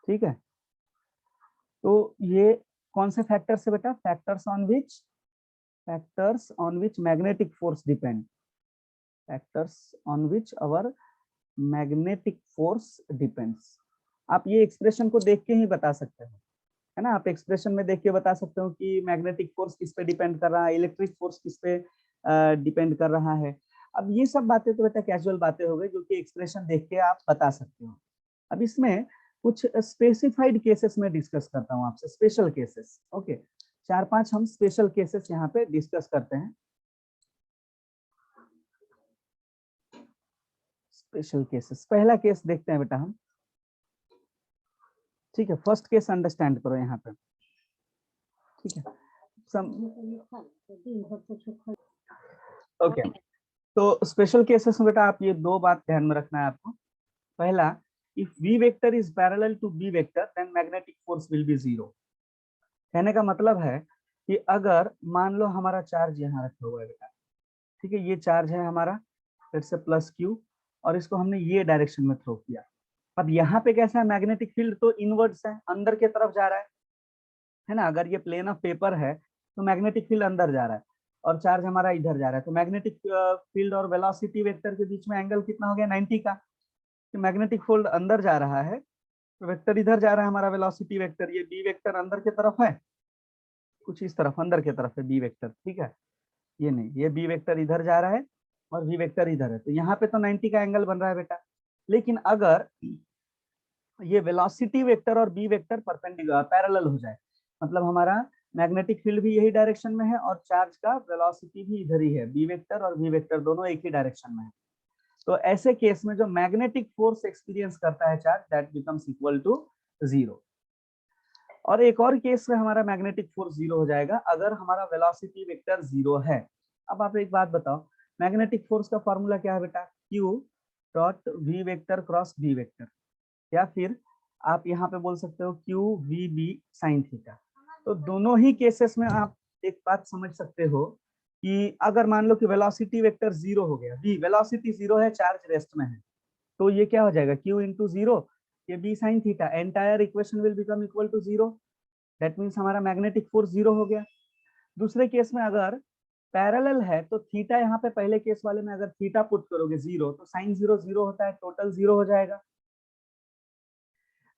[SPEAKER 1] ठीक है। तो ये कौन से फैक्टर्स है बेटा, factors on which magnetic force depend, factors on which our magnetic force depends. आप ये एक्सप्रेशन को देख के ही बता सकते हो, है ना। आप एक्सप्रेशन में देख के बता सकते हो कि मैग्नेटिक फोर्स किस पे डिपेंड कर रहा है, इलेक्ट्रिक फोर्स किस पे डिपेंड कर रहा है। अब ये सब बातें तो बेटा कैजुअल बातें हो गई, जो कि एक्सप्रेशन देख के आप बता सकते हो। अब इसमें कुछ स्पेसिफाइड केसेस में डिस्कस करता हूँ आपसे, स्पेशल केसेस, ओके। 4-5 हम स्पेशल केसेस यहाँ पे डिस्कस करते हैं। स्पेशल केसेस, पहला केस देखते हैं बेटा हम, ठीक है। फर्स्ट केस अंडरस्टैंड करो यहाँ पे, ठीक है। ओके, तो स्पेशल केसेस में बेटा आप ये दो बात ध्यान में रखना है आपको। पहला, if v vector is parallel to b vector then magnetic force will be zero. कहने का मतलब है कि अगर मान लो हमारा चार्ज यहाँ रखा हुआ है बेटा, ठीक है, ये चार्ज है हमारा, फिर से प्लस क्यू, और इसको हमने ये डायरेक्शन में थ्रो किया। अब यहाँ पे कैसा है, मैग्नेटिक फील्ड तो इनवर्ड्स है, अंदर की तरफ जा रहा है ना। अगर ये प्लेन ऑफ पेपर है तो मैग्नेटिक फील्ड अंदर जा रहा है, और चार्ज हमारा इधर जा रहा है, तो मैग्नेटिक फील्ड और वेलोसिटी वेक्टर के बीच में एंगल कितना हो गया, 90 का। तो मैग्नेटिक फील्ड अंदर जा रहा है, तो वेक्टर इधर जा रहा है हमारा वेलोसिटी वेक्टर, ये बी वेक्टर अंदर की तरफ है, कुछ इस तरफ अंदर की तरफ है बी वेक्टर, ठीक है। ये नहीं, ये बी वेक्टर इधर जा रहा है और वी वेक्टर इधर है, तो यहाँ पे तो 90 का एंगल बन रहा है बेटा। लेकिन अगर ये वेलोसिटी वेक्टर और बी वेक्टर परपेंडिकुलर पैरेलल हो जाए, मतलब हमारा मैग्नेटिक फील्ड भी यही डायरेक्शन में है और चार्ज का वेलोसिटी भी इधर ही है, बी वेक्टर और वी वेक्टर दोनों एक ही डायरेक्शन में है, तो ऐसे केस में जो मैग्नेटिक फोर्स एक्सपीरियंस करता है charge, that becomes equal to zero. और एक और केस में हमारा मैग्नेटिक फोर्स जीरो हो जाएगा अगर हमारा वेलोसिटी वेक्टर जीरो है। अब आप एक बात बताओ, मैग्नेटिक फोर्स का फॉर्मूला क्या है बेटा, Q dot V vector cross B vector, या फिर आप यहाँ पे बोल सकते हो Q V B sine theta. तो दोनों ही केसेस में आप एक बात समझ सकते हो कि अगर मान लो कि वेलोसिटी वेक्टर जीरो हो गया, v वेलोसिटी जीरो है, चार्ज रेस्ट में है, तो ये क्या हो जाएगा, q इंटू जीरो, ये b sine theta, entire equation will become equal to zero. That means हमारा मैग्नेटिक फोर्स जीरो हो गया। दूसरे केस में अगर पैरेलल है तो थीटा, यहाँ पे पहले केस वाले में अगर थीटा पुट करोगे जीरो, तो साइन जीरो जीरो होता है, टोटल जीरो हो जाएगा।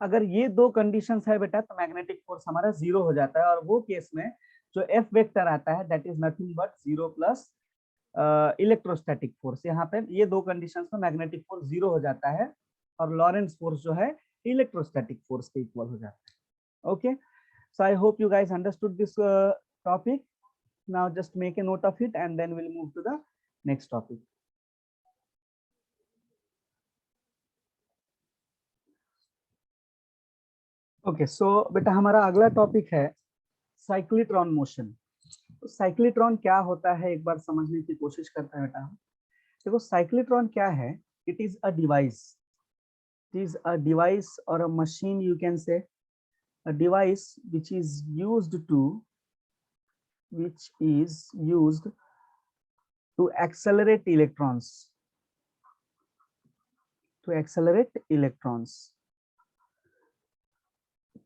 [SPEAKER 1] अगर ये दो कंडीशंस है बेटा तो मैग्नेटिक फोर्स हमारा जीरो हो जाता है, और वो केस में जो एफ वेक्टर आता है that is nothing but zero plus electrostatic force. यहाँ पे ये दो कंडीशंस में मैग्नेटिक फोर्स जीरो हो जाता है, और लॉरेंस फोर्स जो है इलेक्ट्रोस्टैटिक फोर्स के इक्वल हो जाता है। Okay, so I hope you guys understood this topic. Now just make a note of it and then we'll move to the next topic. Okay, so बेटा हमारा अगला topic है साइक्लिट्रॉन मोशन। तो साइक्लिट्रॉन क्या होता है एक बार समझने की कोशिश करते हैं बेटा हम। देखो साइक्लिट्रॉन क्या है, it is a device, it is a device or a machine, you can say a device which is used to accelerate electrons,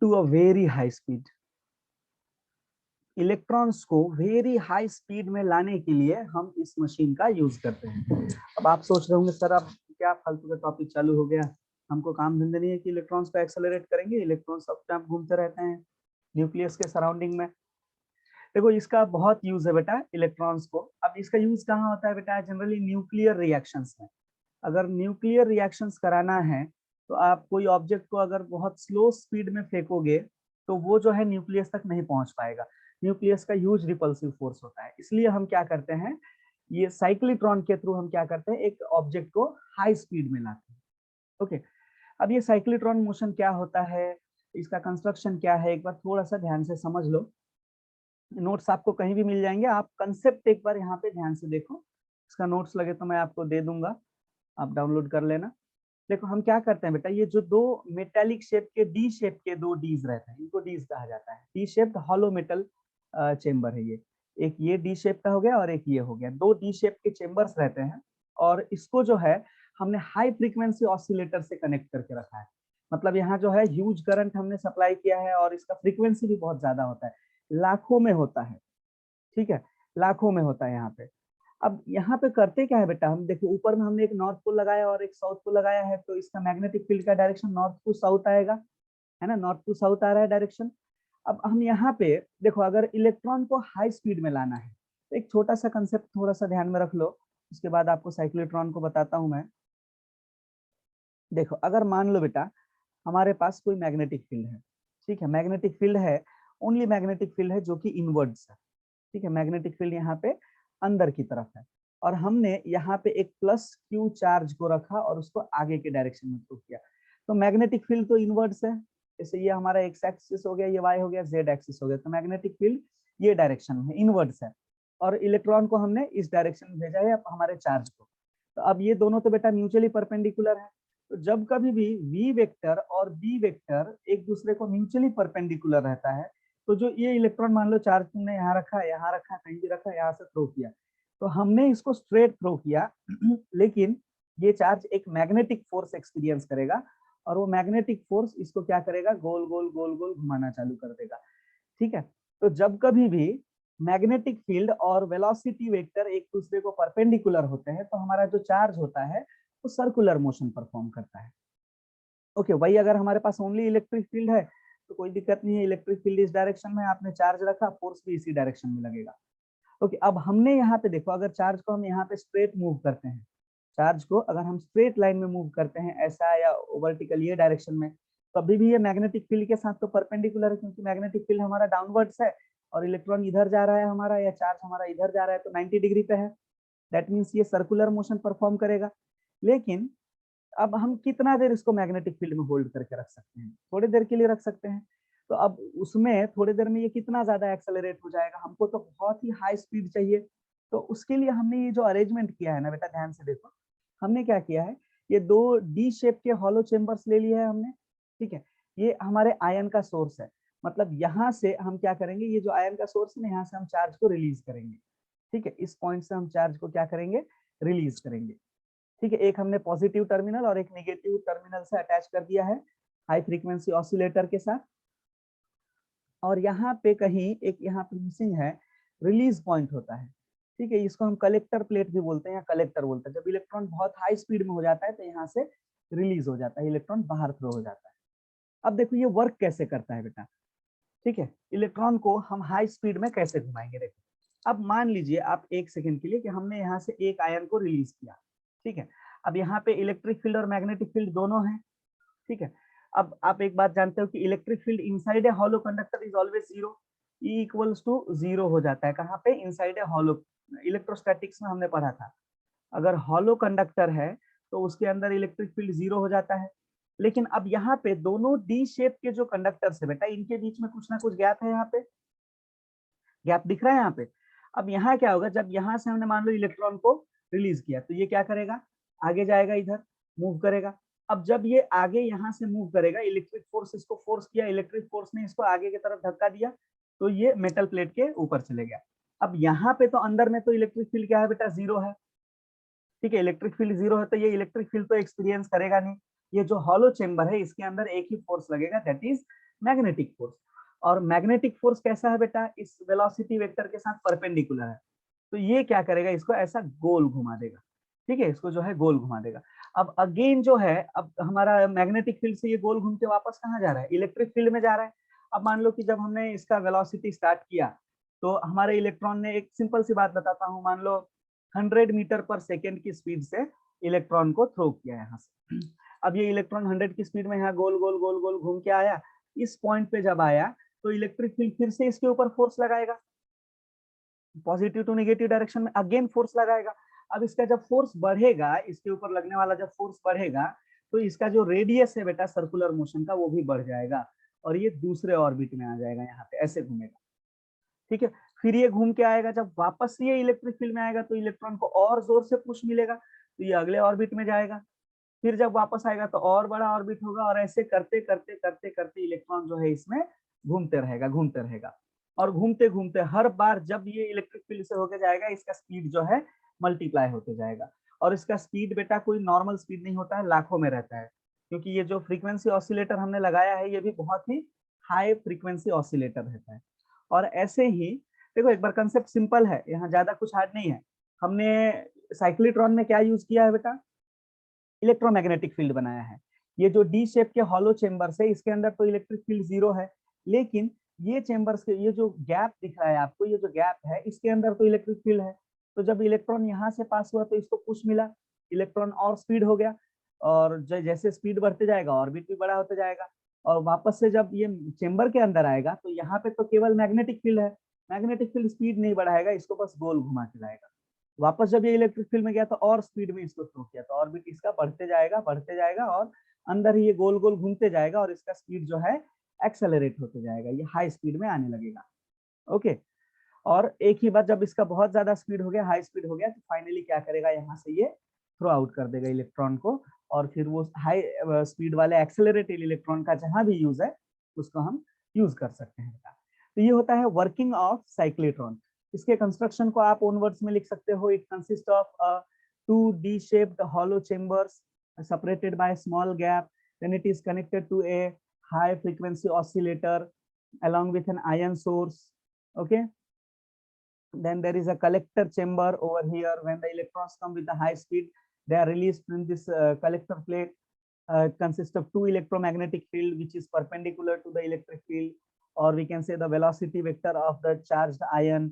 [SPEAKER 1] to a very high speed, electrons को वेरी हाई स्पीड में लाने के लिए हम इस machine का use करते हैं। अब आप सोच रहे होंगे सर अब क्या फालतू का टॉपिक चालू हो गया, हमको काम धंधे नहीं है कि इलेक्ट्रॉन्स को एक्सेलरेट करेंगे, इलेक्ट्रॉन्स सब टाइम घूमते रहते हैं न्यूक्लियस के सराउंडिंग में। देखो इसका बहुत यूज है बेटा इलेक्ट्रॉन्स को। अब इसका यूज कहाँ होता है बेटा, जनरली न्यूक्लियर रिएक्शंस में। अगर न्यूक्लियर रिएक्शंस कराना है तो आप कोई ऑब्जेक्ट को अगर बहुत स्लो स्पीड में फेंकोगे तो वो जो है न्यूक्लियस तक नहीं पहुंच पाएगा। न्यूक्लियस का ह्यूज रिपल्सिव फोर्स होता है, इसलिए हम क्या करते हैं, ये साइक्लिट्रॉन के थ्रू हम क्या करते हैं, एक ऑब्जेक्ट को हाई स्पीड में लाते हैं। ओके, अब ये साइक्लिट्रॉन मोशन क्या होता है, इसका कंस्ट्रक्शन क्या है, एक बार थोड़ा सा ध्यान से समझ लो। नोट्स आपको कहीं भी मिल जाएंगे, आप कंसेप्ट एक बार यहाँ पे ध्यान से देखो। इसका नोट्स लगे तो मैं आपको दे दूंगा, आप डाउनलोड कर लेना। देखो हम क्या करते हैं बेटा, ये जो दो मेटालिक शेप के डी शेप के दो डीज रहते हैं, इनको डीज कहा जाता है। D shaped hollow metal chamber है ये, एक ये डी शेप का हो गया और एक ये हो गया, दो डी शेप के चेम्बर्स रहते हैं। और इसको जो है हमने हाई फ्रीक्वेंसी ऑसिलेटर से कनेक्ट करके रखा है। मतलब यहाँ जो है ह्यूज करंट हमने सप्लाई किया है और इसका फ्रीक्वेंसी भी बहुत ज्यादा होता है, लाखों में होता है। ठीक है, लाखों में होता है यहाँ पे। अब यहाँ पे करते क्या है बेटा, हम देखो ऊपर में हमने एक नॉर्थ पोल लगाया और एक साउथ पोल लगाया है, तो इसका मैग्नेटिक फील्ड का डायरेक्शन नॉर्थ टू साउथ आएगा, है ना, नॉर्थ टू साउथ आ रहा है डायरेक्शन। अब हम यहाँ पे देखो अगर इलेक्ट्रॉन को हाई स्पीड में लाना है तो एक छोटा सा कंसेप्ट थोड़ा सा ध्यान में रख लो, उसके बाद आपको साइक्लोट्रॉन को बताता हूँ मैं। देखो अगर मान लो बेटा हमारे पास कोई मैग्नेटिक फील्ड है, ठीक है, मैग्नेटिक फील्ड है, ओनली मैग्नेटिक फील्ड है जो कि इनवर्ड्स है। ठीक है, मैग्नेटिक फील्ड यहाँ पे अंदर की तरफ है और हमने यहाँ पे एक प्लस क्यू चार्ज को रखा और उसको आगे के डायरेक्शन में थ्रो किया। तो मैग्नेटिक फील्ड तो इनवर्ड्स है, जैसे ये हमारा एक्स एक्सिस हो गया, ये वाई हो गया, जेड एक्सिस हो गया, तो मैग्नेटिक फील्ड ये डायरेक्शन में इनवर्ड्स है और इलेक्ट्रॉन को हमने इस डायरेक्शन में भेजा है हमारे चार्ज को। तो अब ये दोनों तो बेटा म्यूचुअली परपेंडिकुलर है, तो जब कभी भी v वेक्टर और b वेक्टर एक दूसरे को म्यूचुअली परपेंडिकुलर रहता है, तो जो ये इलेक्ट्रॉन मान लो चार्ज तुमने यहाँ रखा, यहाँ रखा, कहीं भी रखा, यहाँ से थ्रो किया, तो हमने इसको स्ट्रेट थ्रो किया लेकिन ये चार्ज एक मैग्नेटिक फोर्स एक्सपीरियंस करेगा और वो मैग्नेटिक फोर्स इसको क्या करेगा, गोल गोल गोल गोल घुमाना चालू कर देगा। ठीक है, तो जब कभी भी मैग्नेटिक फील्ड और वेलोसिटी वेक्टर एक दूसरे को परपेंडिकुलर होते हैं तो हमारा जो चार्ज होता है वो सर्कुलर मोशन परफॉर्म करता है। ओके, वही अगर हमारे पास ओनली इलेक्ट्रिक फील्ड है तो कोई दिक्कत नहीं है, इलेक्ट्रिक फील्ड इस डायरेक्शन में, आपने चार्ज रखा, फोर्स भी इसी डायरेक्शन में लगेगा। ओके, अब हमने यहाँ पे देखो अगर चार्ज को हम यहाँ पे स्ट्रेट मूव करते हैं, चार्ज को अगर हम स्ट्रेट लाइन में मूव करते हैं ऐसा या वर्टिकल ये डायरेक्शन में, कभी भी ये मैग्नेटिक फील्ड के साथ तो परपेंडिकुलर है, क्योंकि मैग्नेटिक फील्ड हमारा डाउनवर्ड्स है और इलेक्ट्रॉन इधर जा रहा है हमारा, या चार्ज हमारा इधर जा रहा है तो 90 डिग्री पे है, दैट मीन्स ये सर्कुलर मोशन परफॉर्म करेगा। लेकिन अब हम कितना देर इसको मैग्नेटिक फील्ड में होल्ड करके रख सकते हैं, थोड़ी देर के लिए रख सकते हैं। तो अब उसमें थोड़ी देर में ये कितना ज्यादा एक्सेलरेट हो जाएगा, हमको तो बहुत ही हाई स्पीड चाहिए। तो उसके लिए हमने ये जो अरेंजमेंट किया है ना बेटा, ध्यान से देखो, हमने क्या किया है, ये दो डी शेप के हॉलो चेम्बर्स ले लिए है हमने। ठीक है, ये हमारे आयन का सोर्स है, मतलब यहाँ से हम क्या करेंगे, ये जो आयन का सोर्स है ना, यहाँ से हम चार्ज को रिलीज करेंगे। ठीक है, इस पॉइंट से हम चार्ज को क्या करेंगे, रिलीज करेंगे। ठीक है, एक हमने पॉजिटिव टर्मिनल और एक नेगेटिव टर्मिनल से अटैच कर दिया है हाई फ्रीक्वेंसी ऑसिलेटर के साथ। और यहाँ पे कहीं एक यहाँ पे मिसिंग है, रिलीज पॉइंट होता है। ठीक है, इसको हम कलेक्टर प्लेट भी बोलते हैं या कलेक्टर बोलते हैं। जब इलेक्ट्रॉन बहुत हाई स्पीड में हो जाता है तो यहाँ से रिलीज हो जाता है, इलेक्ट्रॉन बाहर थ्रो हो जाता है। अब देखो ये वर्क कैसे करता है बेटा। ठीक है, इलेक्ट्रॉन को हम हाई स्पीड में कैसे घुमाएंगे, देखो अब मान लीजिए आप एक सेकेंड के लिए कि हमने यहाँ से एक आयन को रिलीज किया। ठीक है, अब यहाँ पे इलेक्ट्रिक फील्ड और मैग्नेटिक फील्ड दोनों हैं। ठीक है, अब आप एक बात जानते हो कि electric field inside a hollow conductor is always zero, E equals to zero हो जाता है, कहाँ पे, इनसाइड ए हॉलो। इलेक्ट्रोस्टैटिक्स में हमने पढ़ा था, अगर हॉलो कंडक्टर है तो उसके अंदर इलेक्ट्रिक फील्ड जीरो हो जाता है। लेकिन अब यहाँ पे दोनों डी शेप के जो कंडक्टर्स है बेटा, इनके बीच में कुछ ना कुछ गैप है, यहाँ पे गैप दिख रहा है यहाँ पे। अब यहाँ क्या होगा, जब यहाँ से हमने मान लो इलेक्ट्रॉन को रिलीज किया तो ये क्या करेगा, आगे जाएगा, इधर मूव करेगा। अब जब ये आगे यहाँ से मूव करेगा, इलेक्ट्रिक फोर्स इसको फोर्स किया, इलेक्ट्रिक फोर्स ने इसको आगे की तरफ धक्का दिया, तो ये मेटल प्लेट के ऊपर चले गया। अब यहाँ पे तो अंदर में तो इलेक्ट्रिक फील्ड क्या है बेटा, जीरो है। ठीक है, इलेक्ट्रिक फील्ड जीरो है तो ये इलेक्ट्रिक फील्ड तो एक्सपीरियंस करेगा नहीं। ये जो हॉलो चेम्बर है इसके अंदर एक ही फोर्स लगेगा, दैट इज मैग्नेटिक फोर्स। और मैग्नेटिक फोर्स कैसा है बेटा, इस वेलोसिटी वेक्टर के साथ परपेंडिकुलर है, तो ये क्या करेगा, इसको ऐसा गोल घुमा देगा, ठीक है, इसको जो है गोल घुमा देगा। अब अगेन जो है, अब हमारा मैग्नेटिक फील्ड से ये गोल घूम के वापस कहाँ जा रहा है, इलेक्ट्रिक फील्ड में जा रहा है। अब मान लो कि जब हमने इसका वेलोसिटी स्टार्ट किया तो हमारे इलेक्ट्रॉन ने, एक सिंपल सी बात बताता हूँ, मान लो 100 मीटर पर सेकेंड की स्पीड से इलेक्ट्रॉन को थ्रो किया यहाँ से। अब ये इलेक्ट्रॉन 100 की स्पीड में यहाँ गोल गोल गोल गोल घूम के आया, इस पॉइंट पे जब आया तो इलेक्ट्रिक फील्ड फिर से इसके ऊपर फोर्स लगाएगा, पॉजिटिव टू नेगेटिव डायरेक्शन में अगेन फोर्स लगाएगा। अब इसका जब फोर्स बढ़ेगा, इसके ऊपर लगने वाला जब फोर्स बढ़ेगा, तो इसका जो रेडियस है बेटा सर्कुलर मोशन का, वो भी बढ़ जाएगा और ये दूसरे ऑर्बिट में आ जाएगा, यहाँ पे ऐसे घूमेगा, ठीक है। फिर ये घूम के आएगा, जब वापस ये इलेक्ट्रिक फील्ड में आएगा तो इलेक्ट्रॉन को और जोर से पुश मिलेगा, तो ये अगले ऑर्बिट में जाएगा। फिर जब वापस आएगा तो और बड़ा ऑर्बिट होगा, और ऐसे करते करते करते करते इलेक्ट्रॉन जो है इसमें घूमते रहेगा घूमते रहेगा, और घूमते घूमते हर बार जब ये इलेक्ट्रिक फील्ड से होके जाएगा, इसका स्पीड जो है मल्टीप्लाई होते जाएगा। और इसका स्पीड बेटा कोई नॉर्मल स्पीड नहीं होता है, लाखों में रहता है, क्योंकि ये जो फ्रीक्वेंसी ऑसिलेटर हमने लगाया है, ये भी बहुत ही हाई फ्रीक्वेंसी ऑसिलेटर रहता है। और ऐसे ही देखो, एक बार कंसेप्ट सिंपल है, यहाँ ज्यादा कुछ हार्ड नहीं है। हमने साइक्लिट्रॉन में क्या यूज किया है बेटा, इलेक्ट्रोमैग्नेटिक फील्ड बनाया है। ये जो डी शेप के हॉलो चेम्बर्स है, इसके अंदर तो इलेक्ट्रिक फील्ड 0 है, लेकिन ये चेम्बर्स के ये जो गैप दिख रहा है आपको, ये जो गैप है, इसके अंदर तो इलेक्ट्रिक फील्ड है। तो जब इलेक्ट्रॉन यहाँ से पास हुआ तो इसको पुश मिला, इलेक्ट्रॉन और स्पीड हो गया, और जैसे स्पीड बढ़ते जाएगा ऑर्बिट भी बड़ा होते जाएगा। और वापस से जब ये चेम्बर के अंदर आएगा तो यहाँ पे तो केवल मैग्नेटिक फील्ड है, मैग्नेटिक फील्ड स्पीड नहीं बढ़ाएगा, इसको बस गोल घुमा के लाएगा। वापस जब ये इलेक्ट्रिक फील्ड में गया तो और स्पीड में इसको थ्रो किया, तो ऑर्बिट इसका बढ़ते जाएगा और अंदर ही ये गोल गोल घूमते जाएगा, और इसका स्पीड जो है एक्सेलरेट होते जाएगा, ये हाई स्पीड में आने लगेगा। ओके, और एक ही बार जब इसका बहुत ज्यादा स्पीड हो गया, हाई स्पीड हो गया, तो फाइनली क्या करेगा, यहाँ से ये थ्रो आउट कर देगा इलेक्ट्रॉन को, और फिर वो हाई स्पीड वाले एक्सेलरेटेड इलेक्ट्रॉन का जहां भी यूज है उसको हम यूज कर सकते हैं। तो ये होता है वर्किंग ऑफ साइक्लिट्रॉन। इसके कंस्ट्रक्शन को आप ओन वर्ड्स में लिख सकते हो, it consist of 2D shaped hollow chambers separated by a small gap, then it is connected to a high frequency oscillator along with an ion source. Okay, then there is a collector chamber over here. When the electrons come with a high speed, they are released in this collector plate. Consists of 2 electromagnetic field which is perpendicular to the electric field, or we can say the velocity vector of the charged ion.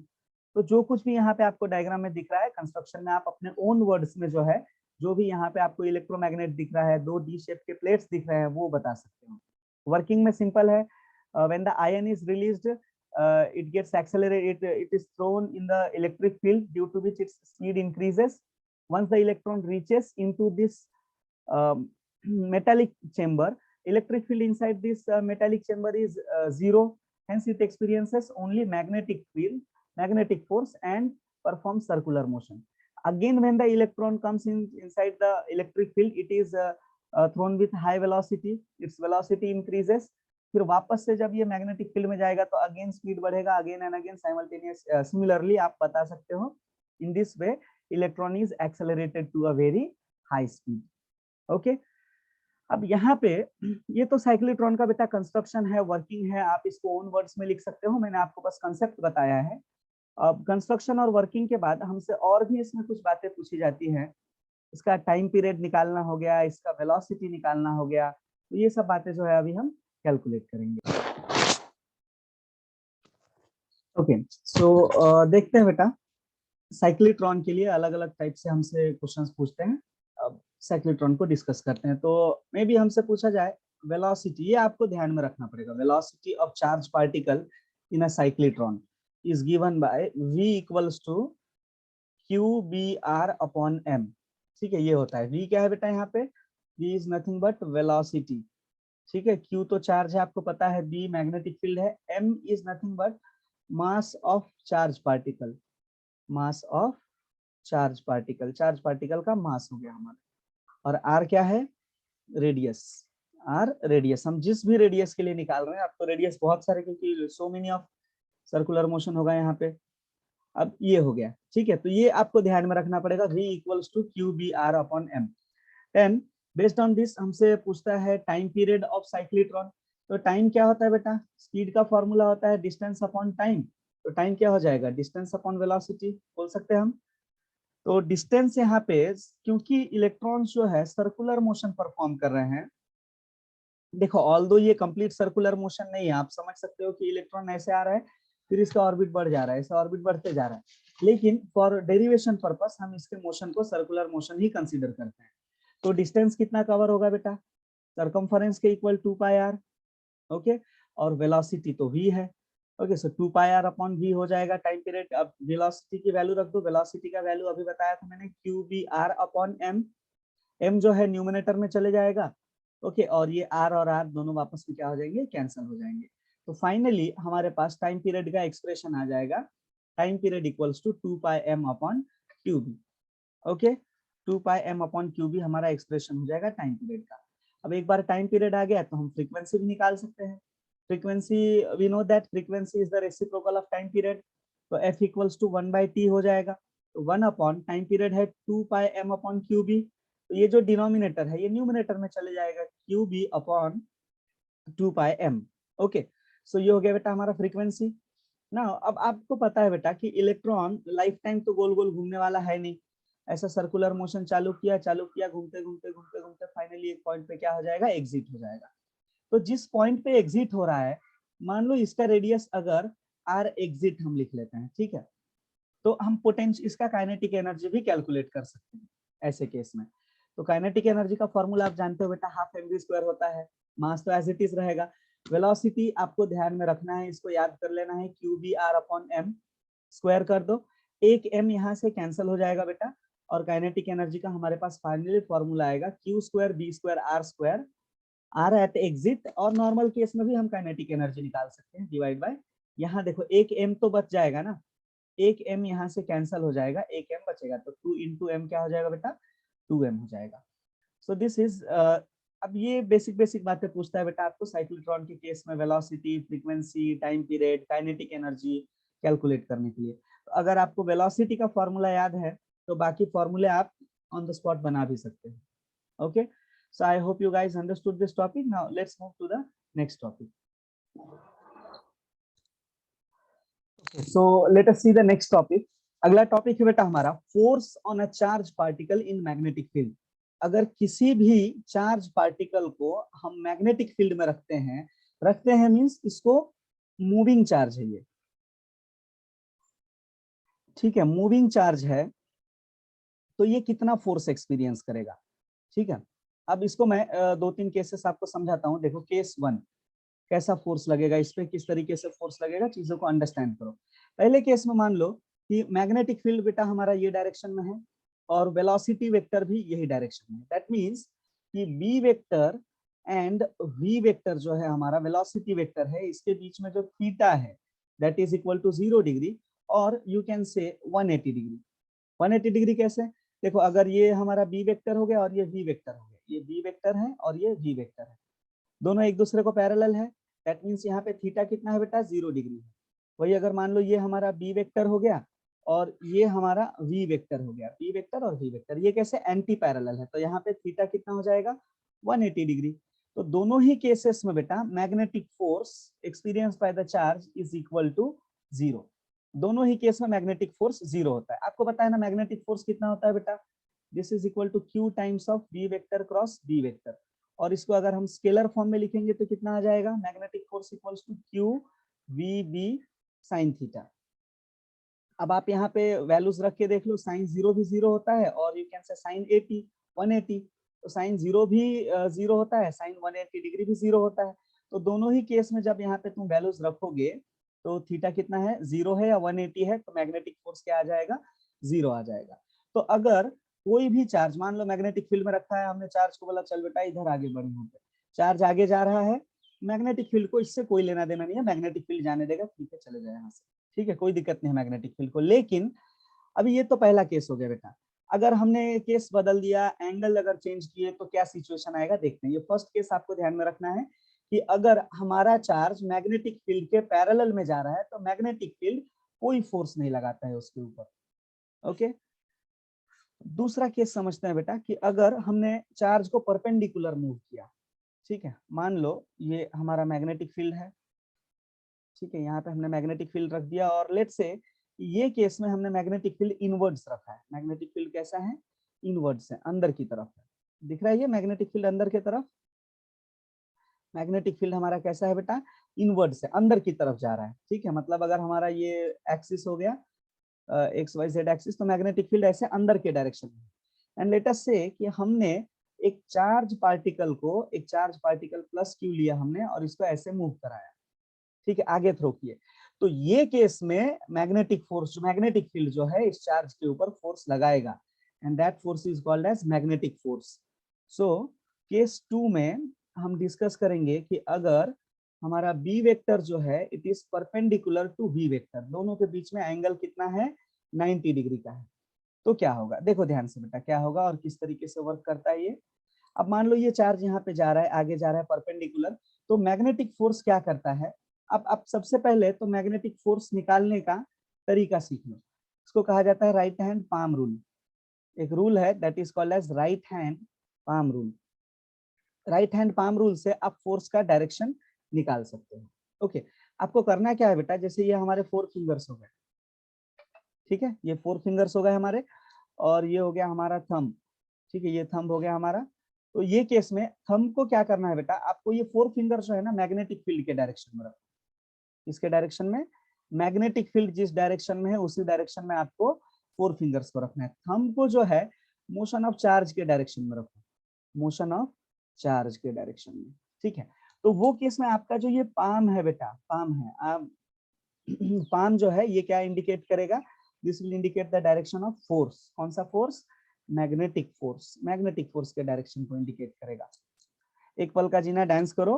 [SPEAKER 1] तो जो कुछ भी यहाँ पे आपको diagram में दिख रहा है, कंस्ट्रक्शन में आप अपने ओन वर्ड्स में जो है, जो भी यहाँ पे आपको इलेक्ट्रोमैग्नेट दिख रहा है, 2D शेप के प्लेट्स दिख रहे हैं, वो बता सकते हो। वर्किंग में सिंपल है, when the ion is released, it gets accelerated, it is thrown in the electric field due to which its speed increases. Once the electron reaches into this metallic chamber, electric field inside this metallic chamber is 0, hence it experiences only magnetic field, magnetic force, and performs circular motion. Again, when the electron comes inside the electric field, it is thrown with high velocity, its velocity increases, फिर वापस से जब ये magnetic field में जाएगा तो again speed बढ़ेगा, again and again simultaneous. Similarly आप बता सकते हो, in this way electron is accelerated to a very high speed. Okay, अब यहाँ पे ये तो साइक्लिट्रॉन का बेटा कंस्ट्रक्शन है, वर्किंग है, आप इसको ओन वर्ड्स में लिख सकते हो, मैंने आपको बस कंसेप्ट बताया है। अब कंस्ट्रक्शन और वर्किंग के बाद हमसे और भी इसमें कुछ बातें पूछी जाती हैं, इसका टाइम पीरियड निकालना हो गया, इसका वेलोसिटी निकालना हो गया, तो ये सब बातें जो है अभी हम कैलकुलेट करेंगे। ओके, सो देखते हैं बेटा, साइक्लिट्रॉन के लिए अलग अलग टाइप से हमसे क्वेश्चंस पूछते हैं। अब साइक्लिट्रॉन को डिस्कस करते हैं। तो मे बी हमसे पूछा जाए वेलोसिटी, ये आपको ध्यान में रखना पड़ेगा, velocity of charge particle in a cyclotron is given by v equals to QBr upon m। ठीक है, ये होता है। v क्या है बेटा, यहाँ पे v is nothing but velocity, ठीक है। q तो चार्ज है, आपको पता है, b मैग्नेटिक फील्ड है, m is nothing but mass of charge particle, mass of charge particle, charge particle का मास हो गया हमारा, और r क्या है, रेडियस, r रेडियस। हम जिस भी रेडियस के लिए निकाल रहे हैं, आपको रेडियस बहुत सारे, क्योंकि so many of circular motion होगा यहाँ पे। अब ये हो गया, ठीक है, तो ये आपको ध्यान में रखना पड़ेगा, v equals to QBr upon m। And based on this हमसे पूछता है टाइम पीरियड ऑफ साइक्लिट्रॉन। तो टाइम क्या होता है बेटा, स्पीड का फॉर्मूला होता है डिस्टेंस अपॉन टाइम। तो टाइम क्या हो जाएगा, डिस्टेंस अपॉन वेलोसिटी बोल सकते हैं हम। तो डिस्टेंस यहाँ पे, क्योंकि इलेक्ट्रॉन्स जो है सर्कुलर मोशन परफॉर्म कर रहे हैं, देखो ऑल्दो ये कंप्लीट सर्कुलर मोशन नहीं है, आप समझ सकते हो कि इलेक्ट्रॉन ऐसे आ रहा है फिर इसका ऑर्बिट बढ़ जा रहा है, ऐसे ऑर्बिट बढ़ते जा रहा है, लेकिन फॉर डेरिवेशन पर्पस हम इसके मोशन को सर्कुलर मोशन ही कंसीडर करते हैं। तो डिस्टेंस कितना कवर होगा बेटा, सरकमफरेंस के इक्वल 2 पाई आर, ओके, और वेलोसिटी तो v है, okay, so 2 pi R upon v हो जाएगा टाइम पीरियड। अब वेलोसिटी की वैल्यू रख दो, वेलोसिटी का वैल्यू अभी बताया था मैंने Q B R upon M, m जो है न्यूमिनेटर में चले जाएगा, ओके, और ये r और r दोनों वापस में क्या हो जाएंगे, कैंसिल हो जाएंगे। तो फाइनली हमारे पास टाइम पीरियड का एक्सप्रेशन आ जाएगा, time period equals to 2 pi m upon Q B, okay, 2 pi m upon Q B हमारा एक्सप्रेशन हो जाएगा टाइम पीरियड का। अब एक बार टाइम पीरियड आ गया तो हम फ्रीक्वेंसी भी निकाल सकते हैं। Frequency we know that frequency is the reciprocal of time period, तो f इक्वल्स टू 1/t हो जाएगा। तो 1 अपॉन टाइम पीरियड है 2 pi m upon Q B, तो ये जो डिनोमिनेटर है ये न्यूमिनेटर में चले जाएगा, Q B upon 2 pi m, okay. सो ये हो गया बेटा हमारा फ्रीक्वेंसी ना। अब आपको पता है बेटा कि इलेक्ट्रॉन लाइफ टाइम तो गोल गोल घूमने वाला है नहीं, ऐसा सर्कुलर मोशन चालू किया घूमते घूमते घूमते घूमते फाइनली एक पॉइंट पे क्या हो जाएगा, एग्जिट हो जाएगा। तो जिस पॉइंट पे एग्जिट हो रहा है, मान लो इसका रेडियस अगर आर एग्जिट हम लिख लेते हैं, ठीक है, तो हम पोटेंशियल इसका काइनेटिक एनर्जी भी कैलकुलेट कर सकते हैं ऐसे केस में। तो काइनेटिक एनर्जी का फॉर्मूला आप जानते हो बेटा, हाफ एम वी स्क्वायर होता है, मास तो एज इट इज रहेगा, वेलोसिटी आपको ध्यान में रखना है, इसको याद कर लेना है, Q B R upon M, square कर दो, एक m यहाँ से कैंसिल हो जाएगा बेटा, और काइनेटिक एनर्जी का हमारे पास फाइनली फॉर्मूला आएगा Q square B square R square, R at exit, और नॉर्मल केस में भी हम काइनेटिक एनर्जी निकाल सकते हैं डिवाइड बाय, यहाँ देखो एक m तो बच जाएगा ना, एक m यहाँ से कैंसिल हो जाएगा, एक m बचेगा, तो 2 इंटू m क्या हो जाएगा बेटा, 2m हो जाएगा। सो दिस इज, अब ये बेसिक बेसिक बातें पूछता है बेटा आपको साइक्लोट्रॉन के केस में, velocity, frequency, time period, kinetic energy calculate करने के लिए। तो अगर आपको वेलोसिटी का फॉर्मूला याद है तो बाकी फॉर्मूले आप ऑन द स्पॉट बना भी सकते हैं, okay. So I hope you guys understood this topic. Now let's move to the next topic. So let us see the next topic. अगला टॉपिक है बेटा हमारा force on a charge particle in magnetic field. अगर किसी भी charge particle को हम magnetic field में रखते हैं मींस इसको मूविंग चार्ज है ये, ठीक है, मूविंग चार्ज है, तो ये कितना फोर्स एक्सपीरियंस करेगा, ठीक है। अब इसको मैं दो तीन केसेस आपको समझाता हूँ। देखो केस 1, कैसा फोर्स लगेगा इस पे, किस तरीके से फोर्स लगेगा, चीजों को अंडरस्टैंड करो। पहले केस में मान लो कि मैग्नेटिक फील्ड बेटा हमारा ये डायरेक्शन में है और वेलोसिटी वेक्टर भी यही डायरेक्शन में है। दैट मींस कि B vector and V vector जो है हमारा वेलोसिटी वेक्टर है, इसके बीच में जो थीटा है that is equal to 0 degree, और you can say 180 degree. 180 degree कैसे, देखो अगर ये हमारा बी वेक्टर हो गया और ये वी वेक्टर हो गया, ये बी वेक्टर है और ये वी वेक्टर है, दोनों एक दूसरे को पैरेलल है, दैट मींस यहाँ पे थीटा कितना है बेटा, 0 डिग्री है। वही अगर मान लो ये हमारा बी वेक्टर हो गया और ये हमारा वी वेक्टर हो गया, बी वेक्टर और वी वेक्टर, ये कैसे एंटी पैरेलल है, तो यहाँ पे थीटा कितना हो जाएगा, 180 डिग्री। तो दोनों ही केसेस में बेटा magnetic force experience by the charge is equal to 0। दोनों ही केस में मैग्नेटिक फोर्स 0 होता है। आपको पता है ना मैग्नेटिक फोर्स कितना होता है बेटा, this is equal to Q times of B vector cross B vector, और इसको अगर हम स्केलर फॉर्म में लिखेंगे तो कितना आ जाएगा, magnetic force equals to Q V B sine theta. अब आप यहाँ पे वैल्यूज रख के देख लो, साइन 0 भी 0 होता है और यू कैन से साइन 80 180, तो साइन 0 भी 0 होता है, साइन 180 डिग्री भी 0 होता है। तो दोनों ही केस में जब यहाँ पे तुम वैल्यूज रखोगे तो थीटा कितना है, 0 है या 180 है, तो मैग्नेटिक फोर्स क्या आ जाएगा, 0 आ जाएगा। तो अगर कोई भी चार्ज मान लो मैग्नेटिक फील्ड में रखा है हमने, चार्ज को बोला चल बेटा इधर आगे बढ़, यहाँ पे चार्ज आगे जा रहा है, मैग्नेटिक फील्ड को इससे कोई लेना देना नहीं है, मैग्नेटिक फील्ड जाने देगा, ठीक है चले जाए यहाँ से, ठीक है, कोई दिक्कत नहीं है मैग्नेटिक फील्ड को। लेकिन अभी ये तो पहला केस हो गया बेटा, अगर हमने केस बदल दिया, एंगल अगर चेंज किए तो क्या सिचुएशन आएगा देखते हैं। ये फर्स्ट केस आपको ध्यान में रखना है कि अगर हमारा चार्ज मैग्नेटिक फील्ड के पैरेलल में जा रहा है तो मैग्नेटिक फील्ड कोई फोर्स नहीं लगाता है उसके ऊपर, ओके। दूसरा केस समझते हैं बेटा कि अगर हमने चार्ज को परपेंडिकुलर मूव किया, ठीक है, मान लो ये हमारा मैग्नेटिक फील्ड है, ठीक है, यहाँ पे हमने मैग्नेटिक फील्ड रख दिया और लेट से ये केस में हमने मैग्नेटिक फील्ड इनवर्ड्स रखा है। मैग्नेटिक फील्ड कैसा है? इनवर्ड्स है, अंदर की तरफ है। दिख रहा है ये मैग्नेटिक फील्ड अंदर की तरफ? मैग्नेटिक फील्ड हमारा कैसा है बेटा? इनवर्ड्स है, अंदर की तरफ जा रहा है। ठीक है, मतलब अगर हमारा ये एक्सिस हो गया एक्स वाई जेड एक्सिस, तो मैग्नेटिक फील्ड ऐसे अंदर के डायरेक्शन में। एंड लेट अस से कि हमने एक चार्ज पार्टिकल प्लस क्यू लिया हमने और इसको ऐसे मूव कराया, ठीक है, आगे थ्रो किए, तो ये केस में मैग्नेटिक फोर्स, मैग्नेटिक फील्ड जो है इस चार्ज के ऊपर फोर्स लगाएगा and that force is called as magnetic force. So case 2 में हम डिस्कस करेंगे कि अगर हमारा बी वेक्टर जो है it is perpendicular to V vector, दोनों के बीच में एंगल कितना है? 90 डिग्री का है, तो क्या होगा? देखो ध्यान से बेटा क्या होगा और किस तरीके से वर्क करता है ये। अब मान लो ये चार्ज यहाँ पे जा रहा है, आगे जा रहा है परपेंडिकुलर, तो मैग्नेटिक फोर्स क्या करता है? अब सबसे पहले तो मैग्नेटिक फोर्स निकालने का तरीका सीख लो, इसको कहा जाता है राइट हैंड पाम रूल। एक रूल है that is called as right hand palm rule. Right hand palm rule से आप फोर्स का डायरेक्शन निकाल सकते हो। ओके, आपको करना क्या है बेटा, जैसे ये हमारे 4 फिंगर्स हो गए, ठीक है, ये 4 फिंगर्स हो गए हमारे और ये हो गया हमारा थंब, ठीक है, ये थंब हो गया हमारा। तो ये केस में थंब को क्या करना है बेटा, आपको ये 4 फिंगर जो है ना मैग्नेटिक फील्ड के डायरेक्शन में रखो। इसके डायरेक्शन में मैग्नेटिक फील्ड जिस डायरेक्शन में है उसी डायरेक्शन में आपको 4 फिंगर्स को रखना है। थंब को जो है मोशन ऑफ चार्ज के डायरेक्शन में रखो, मोशन ऑफ चार्ज के डायरेक्शन में, ठीक है। तो वो केस में आपका जो ये पाम है बेटा, पाम है, आप पाम जो है ये क्या इंडिकेट करेगा? This will indicate the direction of force. कौन सा force? Magnetic force. Magnetic force के डायरेक्शन को इंडिकेट करेगा। एक पल का जीना, डांस करो।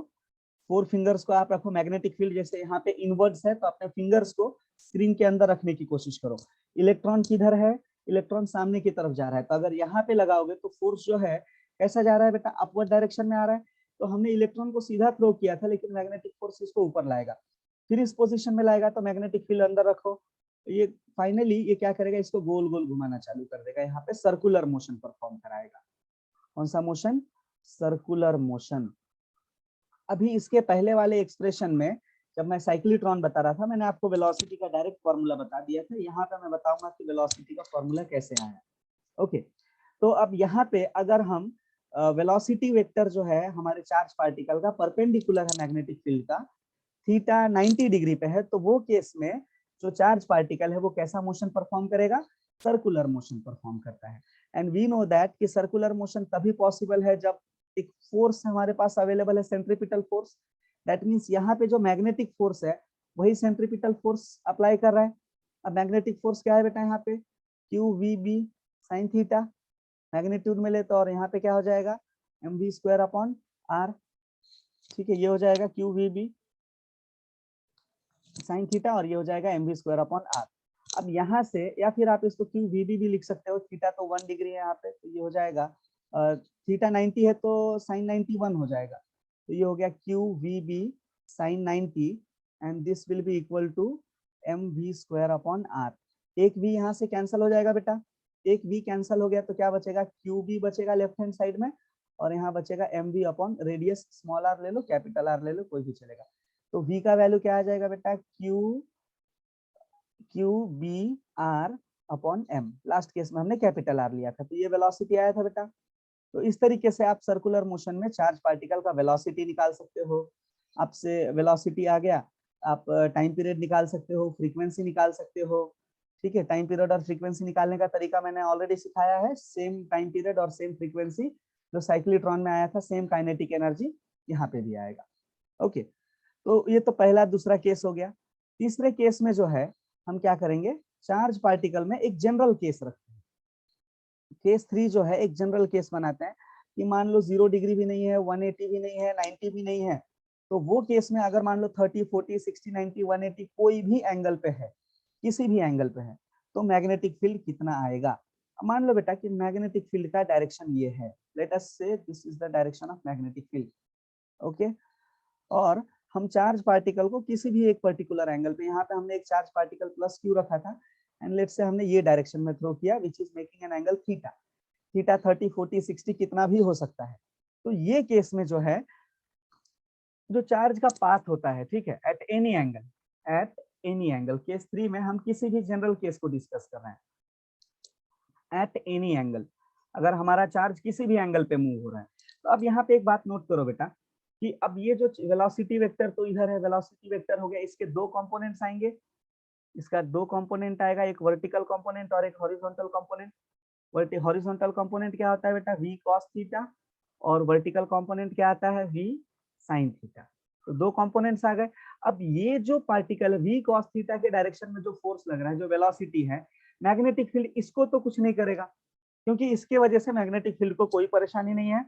[SPEAKER 1] 4 फिंगर्स को आप रखो, मैग्नेटिक फील्ड जैसे यहाँ पे इनवर्ड्स है तो अपने फिंगर्स को स्क्रीन के अंदर रखने की कोशिश करो। इलेक्ट्रॉन किधर है? इलेक्ट्रॉन सामने की तरफ जा रहा है, तो अगर यहाँ पे लगाओगे तो फोर्स जो है कैसा जा रहा है बेटा? अपवर्ड डायरेक्शन में आ रहा है। तो हमने इलेक्ट्रॉन को सीधा थ्रो किया था, लेकिन मैग्नेटिक फोर्स इसको ऊपर लाएगा, फिर इस पोजीशन में लाएगा, तो मैग्नेटिक फील्ड अंदर रखो। ये फाइनली ये क्या करेगा? इसको गोल गोल घुमाना चालू कर देगा, यहाँ पे सर्कुलर मोशन परफॉर्म कराएगा। कौन सा मोशन? Circular motion. अभी इसके पहले वाले एक्सप्रेशन में जब मैं साइक्लिट्रॉन बता रहा था, मैंने आपको वेलोसिटी का डायरेक्ट फॉर्मूला बता दिया था। यहाँ पे मैं बताऊंगा कि वेलोसिटी का फॉर्मूला कैसे आया। ओके, तो अब यहाँ पे अगर हम वेलोसिटी वेक्टर जो है हमारे चार्ज पार्टिकल का परपेंडिकुलर है मैग्नेटिक फील्ड का, थीटा 90 डिग्री पे है, तो वो केस में जो चार्ज पार्टिकल है वो कैसा मोशन परफॉर्म करेगा? सर्कुलर मोशन परफॉर्म करता है। एंड वी नो दैट कि सर्कुलर मोशन तभी पॉसिबल है जब एक फोर्स हमारे पास अवेलेबल है, सेंट्रीपिटल फोर्स। दैट मींस यहाँ पे जो मैग्नेटिक फोर्स है वही सेंट्रीपिटल फोर्स अप्लाई कर रहा है। अब मैग्नेटिक फोर्स क्या है बेटा? यहाँ पे Q V B sine theta, magnitude में ले तो, और यहाँ पे क्या हो जाएगा? M V square upon R, ठीक है, ये हो जाएगा Q V B sine theta और ये हो जाएगा M V square upon R. अब यहाँ से, या फिर आप इसको क्यू वी बी भी लिख सकते हो, थीटा तो 1 डिग्री है यहाँ पे, तो ये हो जाएगा थीटा 90 है तो साइन 91 हो जाएगा, तो ये हो गया Q V B sine 90 and this will be equal to M V square upon R. एक वी यहाँ से कैंसिल हो जाएगा बेटा, एक वी कैंसिल हो गया तो क्या बचेगा? क्यू बी बचेगा लेफ्ट हैंड साइड में, और यहाँ बचेगा M V upon radius, small R ले लो कैपिटल आर ले लो, कोई भी चलेगा। तो v का वैल्यू क्या आ जाएगा बेटा? Q B R upon M. Last case में हमने कैपिटल आर लिया था, तो ये वेलोसिटी आया था बेटा। तो इस तरीके से आप सर्कुलर मोशन में चार्ज पार्टिकल का वेलोसिटी निकाल सकते हो। आपसे वेलोसिटी आ गया, आप टाइम पीरियड निकाल सकते हो, फ्रीक्वेंसी निकाल सकते हो, ठीक है। टाइम पीरियड और फ्रीक्वेंसी निकालने का तरीका मैंने ऑलरेडी सिखाया है। सेम टाइम पीरियड और सेम फ्रीक्वेंसी जो साइक्लिट्रॉन में आया था, सेम काइनेटिक एनर्जी यहाँ पे भी आएगा। ओके, तो ये तो पहला दूसरा केस हो गया। तीसरे केस में जो है हम क्या करेंगे? चार्ज पार्टिकल में एक जनरल केस रखते हैं। केस 3 जो है एक जनरल केस बनाते हैं कि मान लो 0 डिग्री भी नहीं है, 180 भी नहीं है, 90 भी नहीं है, तो वो केस में अगर मान लो 30, 40, 60, 90, 180 कोई भी एंगल पे है, किसी भी एंगल पे है, तो मैग्नेटिक फील्ड कितना आएगा? मान लो बेटा कि मैग्नेटिक फील्ड का डायरेक्शन ये है, लेट अस से this is the direction of magnetic field. Okay, और हम चार्ज पार्टिकल को किसी भी एक पर्टिकुलर एंगल पे, यहाँ पे हमने एक चार्ज पार्टिकल प्लस क्यू रखा था एंड लेट से हमने ये डायरेक्शन में थ्रो किया which is making an angle theta. Theta 30, 40, 60 कितना भी हो सकता है। तो ये केस में जो है जो चार्ज का पाथ होता है, ठीक है, at any angle, at any angle, case 3 में हम किसी भी जनरल केस को डिस्कस कर रहे हैं। एट एनी एंगल, अगर हमारा चार्ज किसी भी एंगल पे मूव हो रहा है, तो अब यहाँ पे एक बात नोट करो बेटा कि अब ये जो वेलोसिटी वेक्टर तो इधर है, वेलोसिटी वेक्टर हो गया, इसके दो कंपोनेंट्स आएंगे, इसका दो कंपोनेंट आएगा, एक वर्टिकल कंपोनेंट और एक हॉरिजॉन्टल कंपोनेंट। हॉरिजॉन्टल कंपोनेंट क्या होता है बेटा, v cos थीटा, और वर्टिकल कंपोनेंट क्या आता है, v sin थीटा। तो दो कंपोनेंट्स आ गए। अब ये जो पार्टिकल v cos थीटा के डायरेक्शन में जो फोर्स लग रहा है, जो वेलोसिटी है, मैग्नेटिक फील्ड इसको तो कुछ नहीं करेगा, क्योंकि इसके वजह से मैग्नेटिक फील्ड को कोई परेशानी नहीं है।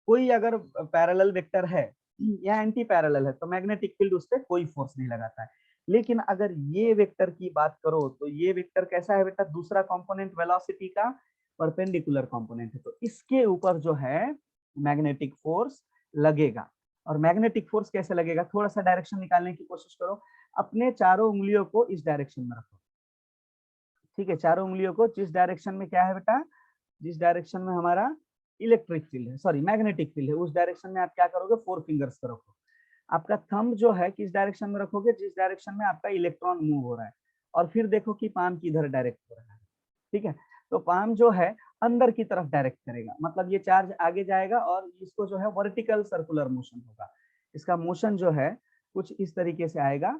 [SPEAKER 1] कोई अगर पैरेलल वेक्टर है या एंटी पैरेलल है तो मैग्नेटिक फील्ड उस पर कोई फोर्स नहीं लगाता है। लेकिन अगर ये वेक्टर की बात करो तो ये वेक्टर कैसा है बेटा, दूसरा कंपोनेंट वेलोसिटी का परपेंडिकुलर कंपोनेंट है, तो इसके ऊपर जो है मैग्नेटिक फोर्स लगेगा। और मैग्नेटिक फोर्स कैसे लगेगा, थोड़ा सा डायरेक्शन निकालने की कोशिश करो, अपने चारों उंगलियों को इस डायरेक्शन में रखो, ठीक है, चारों उंगलियों को जिस डायरेक्शन में क्या है बेटा, जिस डायरेक्शन में हमारा इलेक्ट्रिक फील्ड है, सॉरी मैग्नेटिक फील्ड है, उस डायरेक्शन में आप क्या करोगे, 4 फिंगर्स को रखो। आपका थंब जो है किस डायरेक्शन में रखोगे, जिस डायरेक्शन में आपका इलेक्ट्रॉन मूव हो रहा है, और फिर देखो कि पाम किधर डायरेक्ट हो रहा है, ठीक है। तो पाम जो है अंदर की तरफ डायरेक्ट करेगा, मतलब ये चार्ज आगे जाएगा और इसको जो है वर्टिकल सर्कुलर मोशन होगा। इसका मोशन जो है कुछ इस तरीके से आएगा,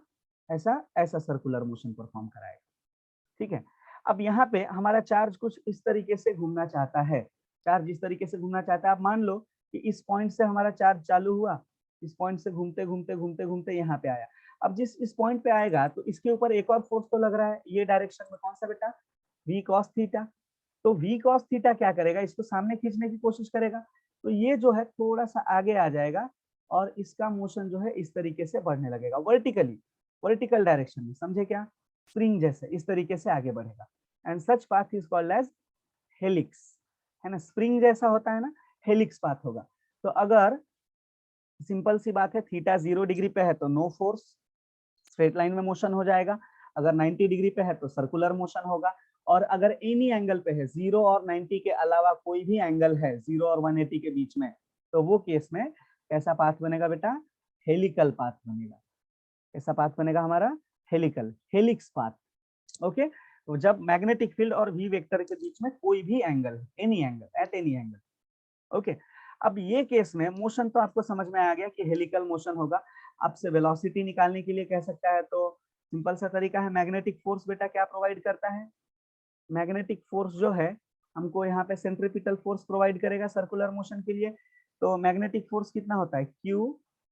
[SPEAKER 1] ऐसा ऐसा सर्कुलर मोशन परफॉर्म कराएगा, ठीक है। अब यहाँ पे हमारा चार्ज कुछ इस तरीके से घूमना चाहता है, चार्ज इस तरीके से घूमना चाहता है। आप मान लो कि इस पॉइंट से हमारा चार्ज चालू हुआ, इस पॉइंट से घूमते घूमते घूमते घूमते यहाँ पे आया। अब जिस इस पॉइंट पे आएगा तो इसके ऊपर एक और फोर्स तो लग रहा है, ये डायरेक्शन में कौन सा बेटा, v cos थीटा। तो v cos थीटा क्या करेगा, इसको सामने खींचने की कोशिश करेगा, तो ये जो है थोड़ा सा आगे आ जाएगा और इसका मोशन जो है इस तरीके से बढ़ने लगेगा वर्टिकली, वर्टिकल डायरेक्शन में, समझे क्या, स्प्रिंग जैसे इस तरीके से आगे बढ़ेगा। And such path is called as helix, है ना, स्प्रिंग जैसा होता है ना, हेलिक्स पाथ होगा। तो अगर सिंपल सी बात है, थीटा 0 डिग्री पे है तो नो फोर्स, स्ट्रेट लाइन में मोशन हो जाएगा। अगर 90 डिग्री पे है तो सर्कुलर मोशन होगा। और अगर एनी एंगल पे है, 0 और 90 के अलावा कोई भी एंगल है 0 और 180 के बीच में, तो वो केस में कैसा पाथ बनेगा बेटा, हेलिकल पाथ बनेगा। कैसा पाथ बनेगा हमारा, हेलिकल, हेलिक्स पाथ। ओके, तो जब मैग्नेटिक फील्ड और वी वेक्टर के बीच में कोई भी angle, any angle, at any angle, okay. अब ये केस में मोशन तो आपको समझ में आ गया कि हेलिकल मोशन होगा। आपसे वेलोसिटी निकालने के लिए कह सकता है, तो सिंपल सा तरीका है, मैग्नेटिक फोर्स बेटा क्या प्रोवाइड करता है, मैग्नेटिक फोर्स जो है हमको यहाँ पे सेंट्रीपिटल फोर्स प्रोवाइड करेगा सर्कुलर मोशन के लिए। तो मैग्नेटिक फोर्स कितना होता है, Q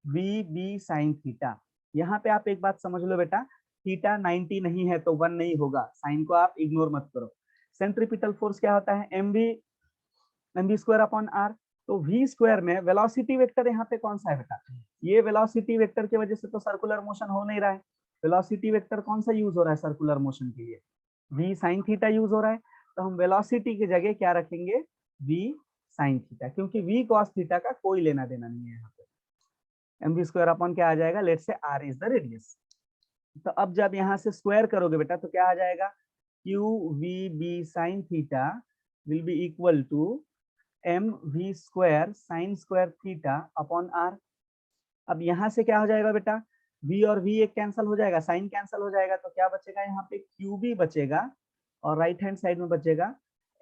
[SPEAKER 1] V B sine theta. यहाँ पे आप एक बात समझ लो बेटा, थीटा 90 नहीं है तो 1 नहीं होगा, साइन को आप इग्नोर मत करो। सेंट्रीपिटल फोर्स क्या होता है, M V square upon R. तो वी स्क्वायर में वेलोसिटी वेक्टर यहाँ पे कौन सा है बेटा, ये वेलोसिटी वेक्टर की वजह से तो सर्कुलर मोशन हो नहीं रहा है। वेलोसिटी वेक्टर कौन सा यूज हो रहा है सर्कुलर मोशन के लिए, v sin थीटा यूज हो रहा है। तो हम वेलोसिटी की जगह क्या रखेंगे, v sin थीटा, क्योंकि v cos थीटा का कोई लेना देना नहीं है यहाँ पे। एम वी स्क्वायर अपॉन क्या आ जाएगा, लेट से r इज द रेडियस। तो अब जब यहाँ से स्क्वायर करोगे बेटा तो क्या आ जाएगा, Q V B sine theta will be equal to M V square sine square theta upon R. अब यहाँ से क्या हो जाएगा बेटा, v और v एक कैंसिल हो जाएगा, साइन कैंसिल हो जाएगा, तो क्या बचेगा यहाँ पे, क्यू भी बचेगा और राइट हैंड साइड में बचेगा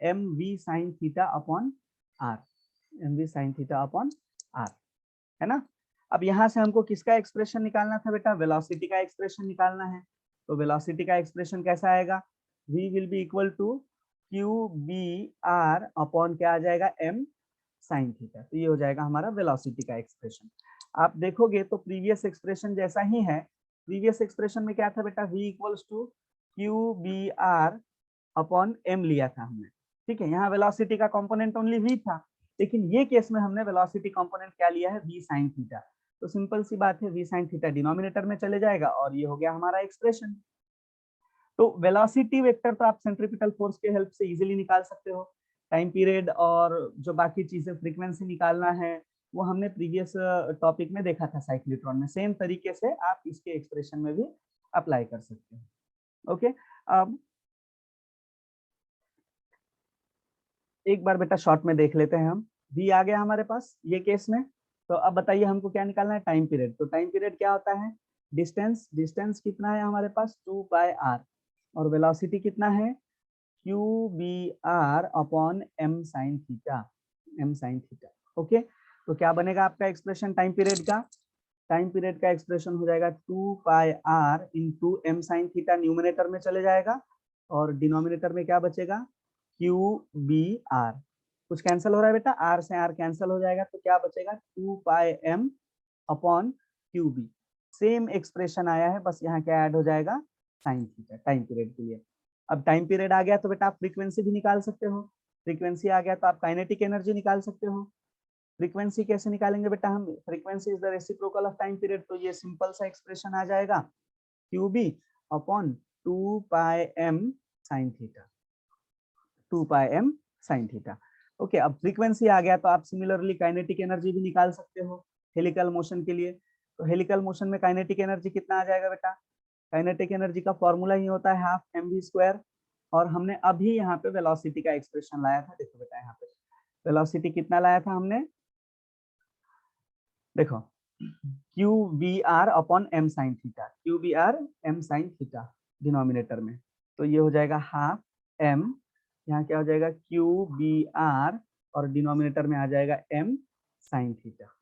[SPEAKER 1] M V sine theta upon R, M V sine theta upon R, है ना। अब यहाँ से हमको किसका एक्सप्रेशन निकालना था बेटा, वेलोसिटी का एक्सप्रेशन निकालना है। तो वेलोसिटी का एक्सप्रेशन कैसा आएगा, v will be equal to Q B R upon क्या आ जाएगा, m साइन थीटा। तो ये हो जाएगा हमारा वेलोसिटी का एक्सप्रेशन। आप देखोगे तो प्रीवियस एक्सप्रेशन जैसा ही है। प्रीवियस एक्सप्रेशन में क्या था बेटा, v equals to Q B R upon m लिया था हमने, ठीक है। यहाँ वेलोसिटी का कंपोनेंट ओनली v था, लेकिन ये केस में हमने वेलोसिटी कंपोनेंट क्या लिया है, v sin थीटा। तो सिंपल सी बात है, v sin थीटा डिनोमिनेटर में चले जाएगा और ये हो गया हमारा एक्सप्रेशन। तो वेलोसिटी वेक्टर तो आप सेंट्रीपिटल फोर्स के हेल्प से इजीली निकाल सकते हो। टाइम पीरियड और जो बाकी चीजें फ्रीक्वेंसी निकालना है वो हमने प्रीवियस टॉपिक में देखा था साइक्लोट्रॉन में। सेम तरीके से आप इसके एक्सप्रेशन में भी अप्लाई कर सकते हो। ओके, अब एक बार बेटा शॉर्ट में देख लेते हैं हम। v आ गया हमारे पास ये केस में, तो अब बताइए हमको क्या निकालना है, टाइम पीरियड। तो टाइम पीरियड क्या होता है, डिस्टेंस, डिस्टेंस कितना है हमारे पास 2/r, और वेलोसिटी कितना है qbr upon m sin theta, m sin theta. Okay, तो क्या बनेगा आपका एक्सप्रेशन टाइम पीरियड का, टाइम पीरियड का एक्सप्रेशन हो जाएगा 2πr into m sin theta, numerator में चले जाएगा और डिनोमिनेटर में क्या बचेगा qbr। कुछ कैंसिल हो रहा है बेटा, r से r कैंसिल हो जाएगा, तो क्या बचेगा 2πm upon qb। Same expression आया है, बस यहाँ क्या ऐड हो जाएगा साइन थीटा टाइम पीरियड के लिए। अब टाइम पीरियड आ गया तो बेटा आप फ्रीक्वेंसी भी निकाल सकते हो, फ्रीक्वेंसी आ गया तो आप काइनेटिक एनर्जी निकाल सकते हो। फ्रीक्वेंसी कैसे निकालेंगे बेटा हम, frequency is the reciprocal of time period, तो ये सिंपल सा एक्सप्रेशन आ जाएगा qb upon 2πm sin theta, 2πm sin theta. Okay, अब फ्रीक्वेंसी आ गया तो आप सिमिलरली काइनेटिक एनर्जी भी निकाल सकते हो हेलिकल मोशन के लिए। तो हेलिकल मोशन में काइनेटिक एनर्जी कितना आ जाएगा बेटा, काइनेटिक एनर्जी का फॉर्मूला ही होता है हाफ mv², और हमने अभी यहाँ पे वेलोसिटी का एक्सप्रेशन लाया था। देखो बेटा यहाँ पे वेलोसिटी कितना लाया था हमने, देखो qbr upon m sin theta, qbr m sin theta denominator में, तो ये हो जाएगा हाफ m, यहाँ क्या हो जाएगा qbr और डिनोमिनेटर में आ जाएगा m sin थीटा।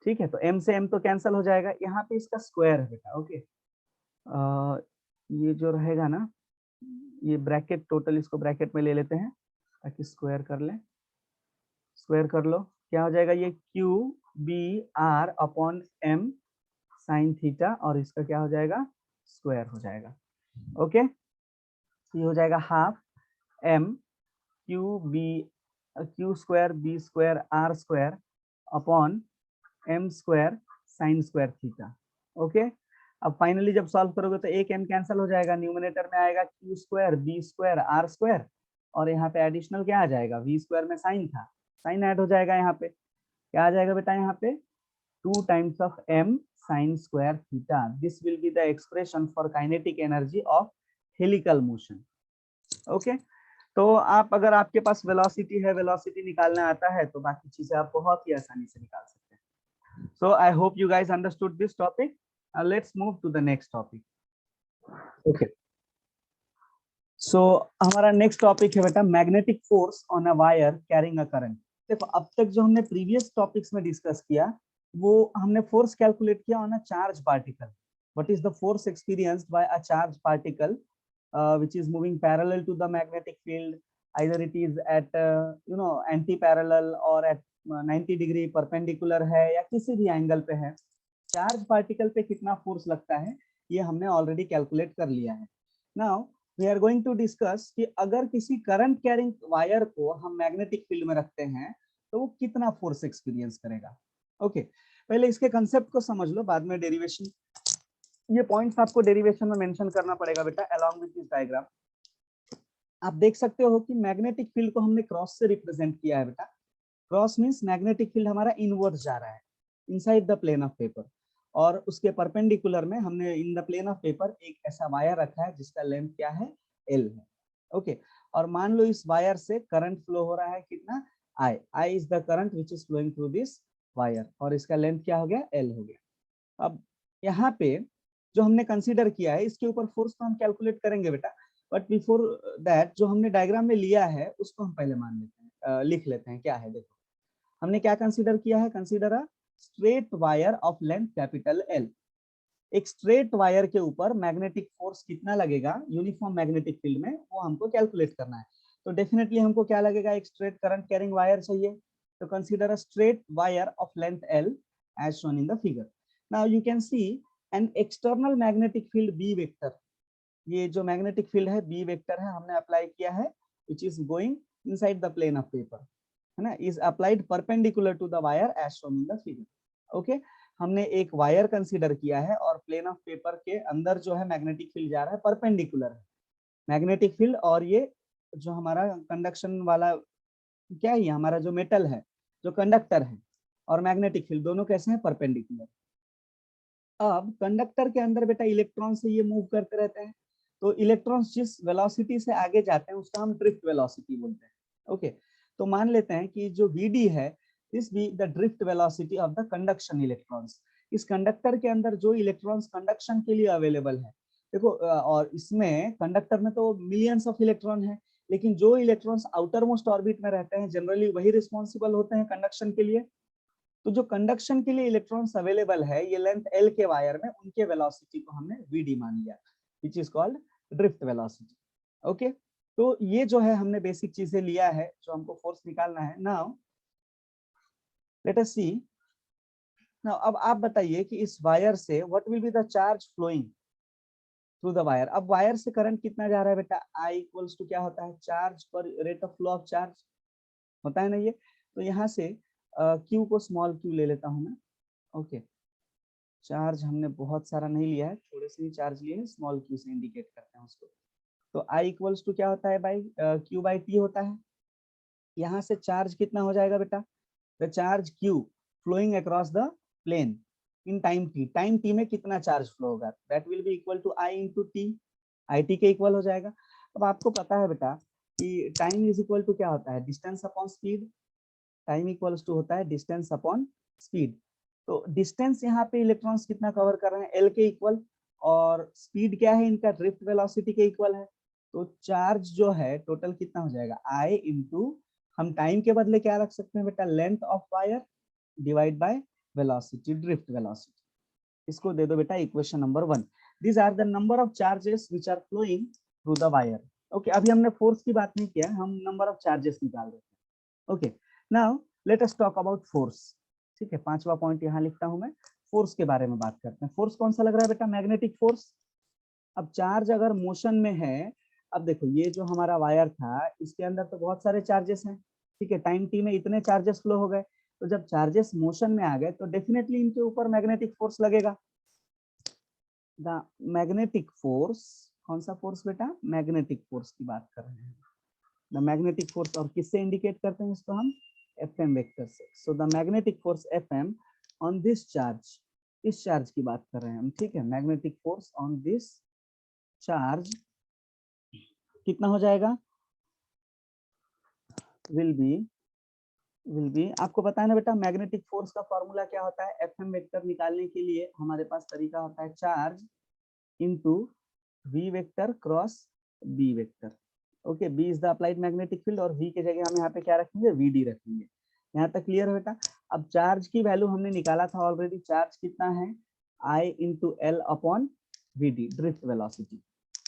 [SPEAKER 1] ठीक है, तो m से m तो कैंसिल हो जाएगा, यहाँ पे इसका स्क्वायर है बेटा। ओके, ये जो रहेगा ना, ये ब्रैकेट टोटल इसको ब्रैकेट में ले लेते हैं ताकि स्क्वायर कर ले, स्क्वायर कर लो, क्या हो जाएगा ये qbr upon m sin theta, और इसका क्या हो जाएगा स्क्वायर हो जाएगा। ओके, ये हो जाएगा half m q square b square r square upon m square sine square theta. Okay, अब फाइनली जब सॉल्व करोगे तो एक m कैंसिल हो जाएगा, न्यूमिनेटर में आएगा q square b square r square, और यहाँ पे एडिशनल क्या आ जाएगा v स्क्वायर में साइन था, साइन ऐड हो जाएगा, यहाँ पे क्या आ जाएगा बेटा, यहाँ पे 2 times of m sin square theta. This will be the expression for kinetic energy of helical motion. Okay, तो आप अगर आपके पास वेलोसिटी है, वेलोसिटी निकालना आता है, तो बाकी चीजें आप बहुत ही आसानी से निकाल सकते हैं। So I hope you guys understood this topic. Let's move to the next topic. Okay. So हमारा नेक्स्ट टॉपिक है बेटा magnetic force on a wire carrying a current. देखो अब तक जो हमने प्रीवियस टॉपिक्स में डिस्कस किया वो हमने फोर्स कैलकुलेट किया on a charge particle. What is the force experienced by a charge particle which is moving parallel to the magnetic field, either it is at anti parallel और at 90 degree perpendicular है या किसी भी angle पे है, charge particle पे कितना force लगता है ये हमने ऑलरेडी कैलकुलेट कर लिया है। Now we are going to discuss कि अगर किसी करंट कैरिंग वायर को हम मैग्नेटिक फील्ड में रखते हैं तो वो कितना फोर्स एक्सपीरियंस करेगा। ओके, पहले इसके कंसेप्ट को समझ लो, बाद में डेरिवेशन, ये पॉइंट्स आपको डेरिवेशन में मेंशन करना पड़ेगा बेटा अलोंग विद दिस डायग्राम। आप देख सकते हो कि मैग्नेटिक फील्ड को हमने क्रॉस से रिप्रेजेंट किया है बेटा। क्रॉस मींस मैग्नेटिक फील्ड हमारा इनवर्ड जा रहा है inside the plane of paper, और उसके परपेंडिकुलर में हमने in the plane of paper एक ऐसा वायर रखा है जिसका लेंथ क्या है L है। ओके, और मान लो इस वायर से करंट फ्लो हो रहा है कितना I is the current which is flowing through this wire, और इसका लेंथ क्या हो गया L हो गया। अब यहाँ पे जो हमने कंसीडर किया है इसके ऊपर फोर्स तो हम कैलकुलेट करेंगे बेटा, बट बिफोर दैट जो हमने डायग्राम में लिया है उसको हम पहले मान लेते हैं, लिख लेते हैं क्या है। देखो हमने क्या कंसीडर किया है, consider a straight wire of length capital L। एक स्ट्रेट वायर के ऊपर मैग्नेटिक फोर्स कितना लगेगा यूनिफॉर्म मैग्नेटिक फील्ड में वो हमको कैलकुलेट करना है। तो डेफिनेटली हमको क्या लगेगा, एक स्ट्रेट करंट कैरिंग वायर चाहिए, तो consider a straight wire of length L as shown in the figure. Now you can see an external magnetic field B vector. ये जो मैग्नेटिक फील्ड है B वेक्टर है, हमने अप्लाई किया है which is going inside the plane of paper, है ना, is applied perpendicular to the wire as shown in the figure. Okay, हमने एक वायर कंसीडर किया है और प्लेन ऑफ पेपर के अंदर जो है मैग्नेटिक फील्ड जा रहा है, परपेंडिकुलर है मैग्नेटिक फील्ड, और ये जो हमारा कंडक्शन वाला क्या है, हमारा जो मेटल है जो कंडक्टर है और मैग्नेटिक फील्ड दोनों कैसे हैं परपेंडिकुलर। अब कंडक्टर के अंदर बेटा इलेक्ट्रॉन से ये मूव करते रहते हैं, तो इलेक्ट्रॉन्स जिस वेलोसिटी से आगे जाते हैं उसका हम ड्रिफ्ट वेलोसिटी बोलते हैं। ओके, तो मान लेते हैं कि जो Vd है this be the drift velocity of the conduction electrons. इस कंडक्टर के अंदर जो इलेक्ट्रॉन्स कंडक्शन के लिए अवेलेबल है, देखो और इसमें कंडक्टर में तो मिलियंस ऑफ इलेक्ट्रॉन है, लेकिन जो इलेक्ट्रॉन्स आउटर मोस्ट ऑर्बिट में रहते हैं जनरली वही रिस्पॉन्सिबल होते हैं कंडक्शन के लिए। तो जो कंडक्शन के लिए इलेक्ट्रॉन्स अवेलेबल है ये लेंथ एल के वायर में, उनके वेलोसिटी को हमने वीडी मान लिया, which is called drift velocity. Okay, तो ये जो है हमने बेसिक चीजें लिया है जो हमको फोर्स निकालना है। Now let us see, now अब आप बताइए कि इस वायर से what will be the charge flowing through the wire. अब वायर से करंट कितना जा रहा है बेटा, आई इक्वल्स टू क्या होता है, चार्ज पर rate of flow of charge होता है ना ये। तो यहाँ से क्यू को स्मॉल क्यू ले लेता हूँ मैं। ओके, चार्ज हमने बहुत सारा नहीं लिया है, थोड़े से ही चार्ज लिए हैं, स्मॉल क्यू से इंडिकेट करते हैं उसको। तो आई इक्वल्स टू क्या होता है बाई क्यू बाई टी होता है। यहाँ से चार्ज कितना हो जाएगा बेटा, the charge Q flowing across the plane in time T, time T में कितना चार्ज फ्लो होगा, that will be equal to I into T, I T के इक्वल हो जाएगा। अब आपको पता है बेटा कि टाइम इज इक्वल टू क्या होता है, distance upon speed. Time equals to होता है डिस्टेंस अपॉन स्पीड। तो डिस्टेंस यहाँ पे इलेक्ट्रॉन्स कितना कवर कर रहे हैं, एल के इक्वल, और स्पीड क्या है इनका, ड्रिफ्ट वेलोसिटी के इक्वल है। तो चार्ज जो है टोटल कितना हो जाएगा, आई इंटू, हम टाइम के बदले क्या रख सकते हैं बेटा, length of wire divide by velocity, drift velocity. इसको दे दो बेटा equation number 1। These are the number of charges which are flowing through the wire. Okay, अभी हमने फोर्स की बात नहीं किया, हम नंबर ऑफ चार्जेस निकाल रहे हैं। Okay, now let us talk about force. ठीक है, 5वां पॉइंट यहाँ लिखता हूं मैं, फोर्स के बारे में बात करते हैं। फोर्स कौन सा लग रहा है बेटा, मैग्नेटिक फोर्स। अब चार्ज अगर मोशन में है, अब देखो ये जो हमारा वायर था इसके अंदर तो बहुत सारे चार्जेस हैं, ठीक है, टाइम टी में इतने चार्जेस फ्लो हो गए, तो जब चार्जेस मोशन में आ गए तो डेफिनेटली इनके ऊपर मैग्नेटिक फोर्स लगेगा। द मैग्नेटिक फोर्स, कौन सा फोर्स बेटा, मैग्नेटिक फोर्स की बात कर रहे हैं। द मैग्नेटिक फोर्स, और किससे इंडिकेट करते हैं इसको हम, Fm वेक्टर से। So the magnetic force Fm on this charge, इस चार्ज की बात कर रहे हैं हम, ठीक है, magnetic force on this charge कितना हो जाएगा, विल बी, आपको पता है ना बेटा मैग्नेटिक फोर्स का फॉर्मूला क्या होता है, Fm वेक्टर निकालने के लिए हमारे पास तरीका होता है charge into v vector cross b vector. Okay, b is the applied magnetic field और v की जगह हम यहाँ पे क्या रखेंगे, vd रखेंगे। यहाँ तक क्लियर है बेटा। अब चार्ज की वैल्यू हमने निकाला था ऑलरेडी, चार्ज कितना है, I into L upon vd, drift velocity.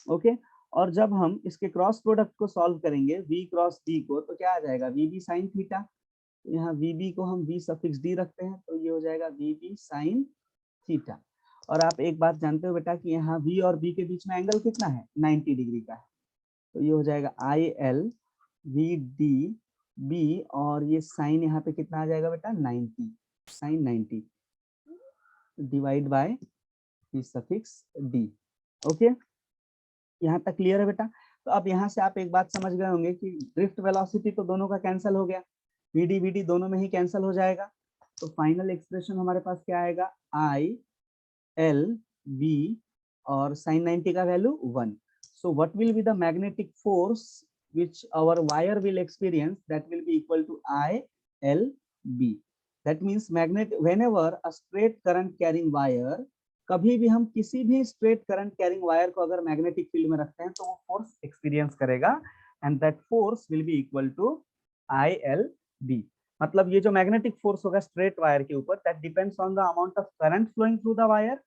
[SPEAKER 1] Okay, और जब हम इसके क्रॉस प्रोडक्ट को सॉल्व करेंगे v क्रॉस d को, तो क्या आ जाएगा, vb साइन थीटा। यहाँ vb को हम v सफिक्स d रखते हैं, तो ये हो जाएगा vb साइन थीटा। और आप एक बात जानते हो बेटा कि यहाँ v और b के बीच में एंगल कितना है, 90 डिग्री का है। तो ये हो जाएगा I L V D B, और ये साइन यहाँ पे कितना आ जाएगा बेटा, 90, sine 90 divide by suffix D. Okay, यहाँ तक क्लियर है बेटा। तो अब यहाँ से आप एक बात समझ गए होंगे कि ड्रिफ्ट वेलोसिटी तो दोनों का कैंसिल हो गया, वीडी वीडी दोनों में ही कैंसिल हो जाएगा। तो फाइनल एक्सप्रेशन हमारे पास क्या आएगा, आई एल वी और साइन 90 का value 1। So what will be the magnetic force which our wire will experience, that will be equal to ILB. That means magnet, whenever a straight current carrying wire, कभी भी हम किसी भी straight current carrying wire को अगर magnetic field में रखते हैं तो वो फोर्स एक्सपीरियंस करेगा, and that force will be equal to ILB। मतलब ये जो मैग्नेटिक फोर्स होगा स्ट्रेट वायर के ऊपर, that depends on the amount of current flowing through the wire,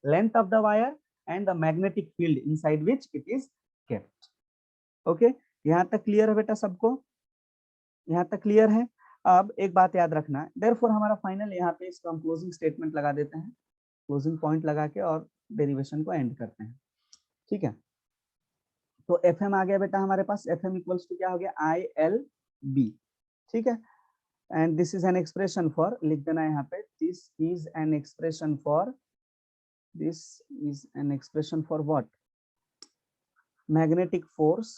[SPEAKER 1] length of the wire and the magnetic field inside which it is kept. Okay, यहाँ तक clear है बेटा सबको, यहाँ तक क्लियर है। अब एक बात याद रखना, therefore हमारा फाइनल यहाँ पे इसका हम क्लोजिंग स्टेटमेंट लगा देते हैं, क्लोजिंग पॉइंट लगा के और डेरिवेशन को एंड करते हैं। ठीक है, तो Fm आ गया बेटा हमारे पास, Fm इक्वल्स टू क्या हो गया, ILB। ठीक है, and this is an expression for, लिख देना यहाँ पे, this is an expression for, this is an expression for what, magnetic force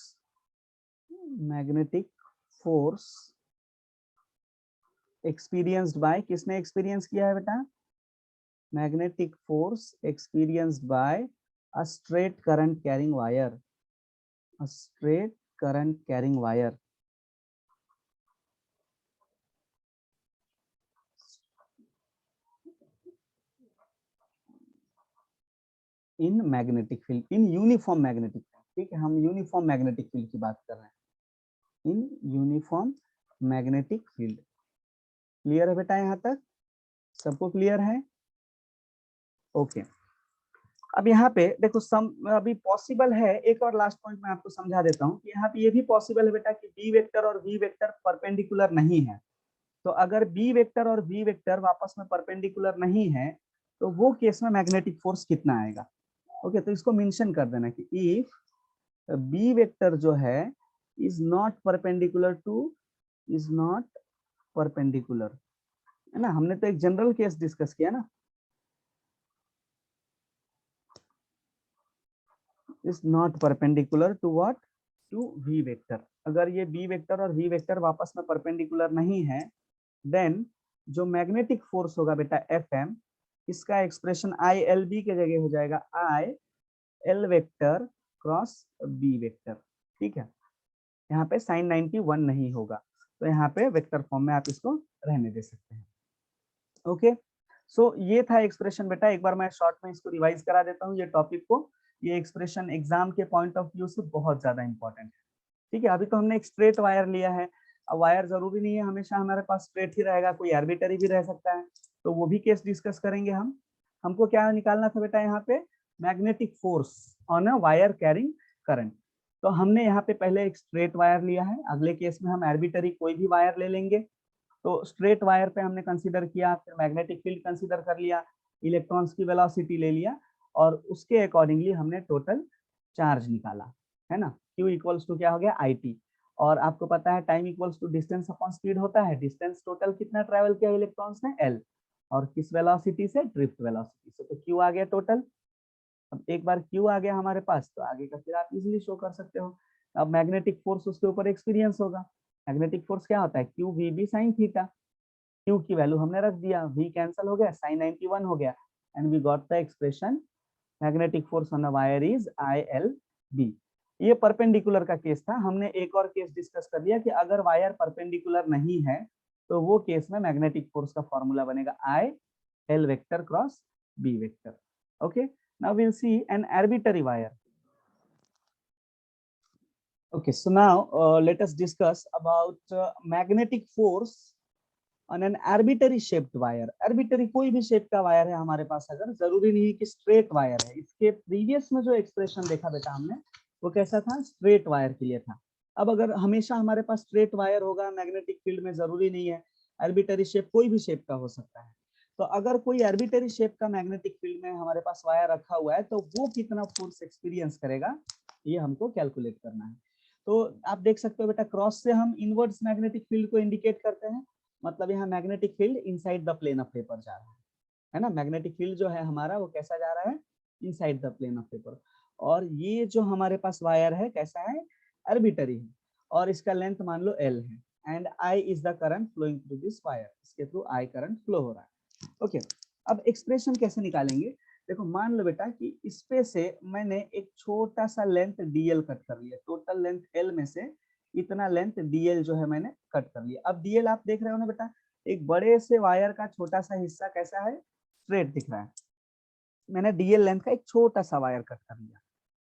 [SPEAKER 1] experienced by, किसने एक्सपीरियंस किया है बेटा, magnetic force experienced by a straight current carrying wire, a straight current carrying wire। In magnetic field, in uniform magnetic field, ठीक है, हम uniform magnetic field की बात कर रहे हैं, in uniform magnetic field. Clear है बेटा, यहाँ तक सबको क्लियर है? ओके। अब यहाँ पे देखो अभी पॉसिबल है, एक और लास्ट पॉइंट मैं आपको समझा देता हूँ कि यहाँ पे ये भी पॉसिबल है बेटा कि बी वेक्टर और वी वेक्टर परपेंडिकुलर नहीं है। तो अगर बी वेक्टर और वी वेक्टर आपस में परपेंडिकुलर नहीं है तो वो केस में मैग्नेटिक फोर्स कितना आएगा। ओके, तो इसको मेंशन कर देना कि इफ बी वेक्टर जो है is not perpendicular to, is not perpendicular, है ना, हमने तो एक जनरल केस डिस्कस किया ना, is not perpendicular to what, to V vector. अगर ये बी वेक्टर और वी वेक्टर वापस में परपेंडिकुलर नहीं है देन जो मैग्नेटिक फोर्स होगा बेटा एफ एम, इसका एक्सप्रेशन आई एल बी के जगह हो जाएगा I L vector cross B vector. ठीक है, यहाँ पे साइन 91 नहीं होगा, तो यहाँ पे वेक्टर फॉर्म में आप इसको रहने दे सकते हैं। ओके, सो ये था एक्सप्रेशन बेटा, एक बार मैं शॉर्ट में इसको रिवाइज करा देता हूँ ये टॉपिक को। ये एक्सप्रेशन एग्जाम के पॉइंट ऑफ व्यू से बहुत ज्यादा इंपॉर्टेंट है। ठीक है, अभी तो हमने एक स्ट्रेट वायर लिया है, अब वायर जरूरी नहीं है हमेशा हमारे पास स्ट्रेट ही रहेगा, कोई आर्बिटरी भी रह सकता है, तो वो भी केस डिस्कस करेंगे हम। हमको क्या निकालना था बेटा, यहाँ पे magnetic force on a wire carrying current. तो हमने यहाँ पे पहले एक स्ट्रेट वायर लिया है, अगले केस में हम आर्बिटरी कोई भी वायर ले लेंगे। तो स्ट्रेट वायर पे हमने कंसीडर किया, फिर मैग्नेटिक फील्ड कंसीडर कर लिया, इलेक्ट्रॉन्स की वेलोसिटी ले लिया, और उसके अकॉर्डिंगली हमने टोटल चार्ज निकाला, है ना। Q इक्वल्स टू क्या हो गया, IT, और आपको पता है time equals to distance upon speed होता है। डिस्टेंस टोटल कितना ट्रेवल किया इलेक्ट्रॉन्स ने, L, और किस वेलोसिटी से, ड्रिफ्ट वेलोसिटी से, तो Q आ गया टोटल। अब एक बार Q आ गया हमारे पास तो आगे का फिर आप इजीली शो कर सकते हो। अब मैग्नेटिक फोर्स उसके ऊपर एक्सपीरियंस होगा। मैग्नेटिक फोर्स क्या होता है, Q V B sin theta. Q की वैल्यू हमने रख दिया, V कैंसिल हो गया, sin 91 हो गया, and we got the expression magnetic force on the wire is ILB। ये परपेंडिकुलर का केस था। हमने एक और केस डिस्कस कर लिया कि अगर वायर परपेंडिकुलर नहीं है तो वो केस में मैग्नेटिक फोर्स का फॉर्मूला बनेगा IL vector cross B vector. Okay, now we'll see an arbitrary wire. Okay, so now let us discuss about magnetic force on an arbitrary shaped wire. arbitrary कोई भी shape का wire है हमारे पास, अगर जरूरी नहीं है कि स्ट्रेट वायर है। इसके प्रीवियस में जो एक्सप्रेशन देखा बेटा हमने वो कैसा था, स्ट्रेट वायर के लिए था। अब अगर हमेशा हमारे पास स्ट्रेट वायर होगा मैग्नेटिक फील्ड में, जरूरी नहीं है, आर्बिट्ररी शेप कोई भी शेप का हो सकता है। तो अगर कोई आर्बिट्ररी शेप का मैग्नेटिक फील्ड में हमारे पास वायर रखा हुआ है तो वो कितना फोर्स एक्सपीरियंस करेगा, ये हमको कैलकुलेट करना है। तो आप देख सकते हो बेटा, क्रॉस से हम इनवर्ड्स मैग्नेटिक फील्ड को इंडिकेट करते हैं, मतलब यहाँ magnetic field inside the plane of paper जा रहा है ना। मैग्नेटिक फील्ड जो है हमारा वो कैसा जा रहा है, inside the plane of paper. और ये जो हमारे पास वायर है कैसा है, आर्बिट्ररी है, और इसका लेंथ मान लो L है, and I is the current flowing through this wire, इसके थ्रू I करंट फ्लो हो रहा है। ओके, अब एक्सप्रेशन कैसे निकालेंगे, देखो मान लो बेटा कि इस पे से मैंने एक छोटा सा लेंथ DL कट कर लिया, टोटल लेंथ L में से इतना लेंथ DL जो है मैंने कट कर लिया। अब DL आप देख रहे हो ना बेटा, एक बड़े से वायर का छोटा सा हिस्सा कैसा है, स्ट्रेट दिख रहा है। मैंने DL लेंथ का एक छोटा सा वायर कट कर लिया।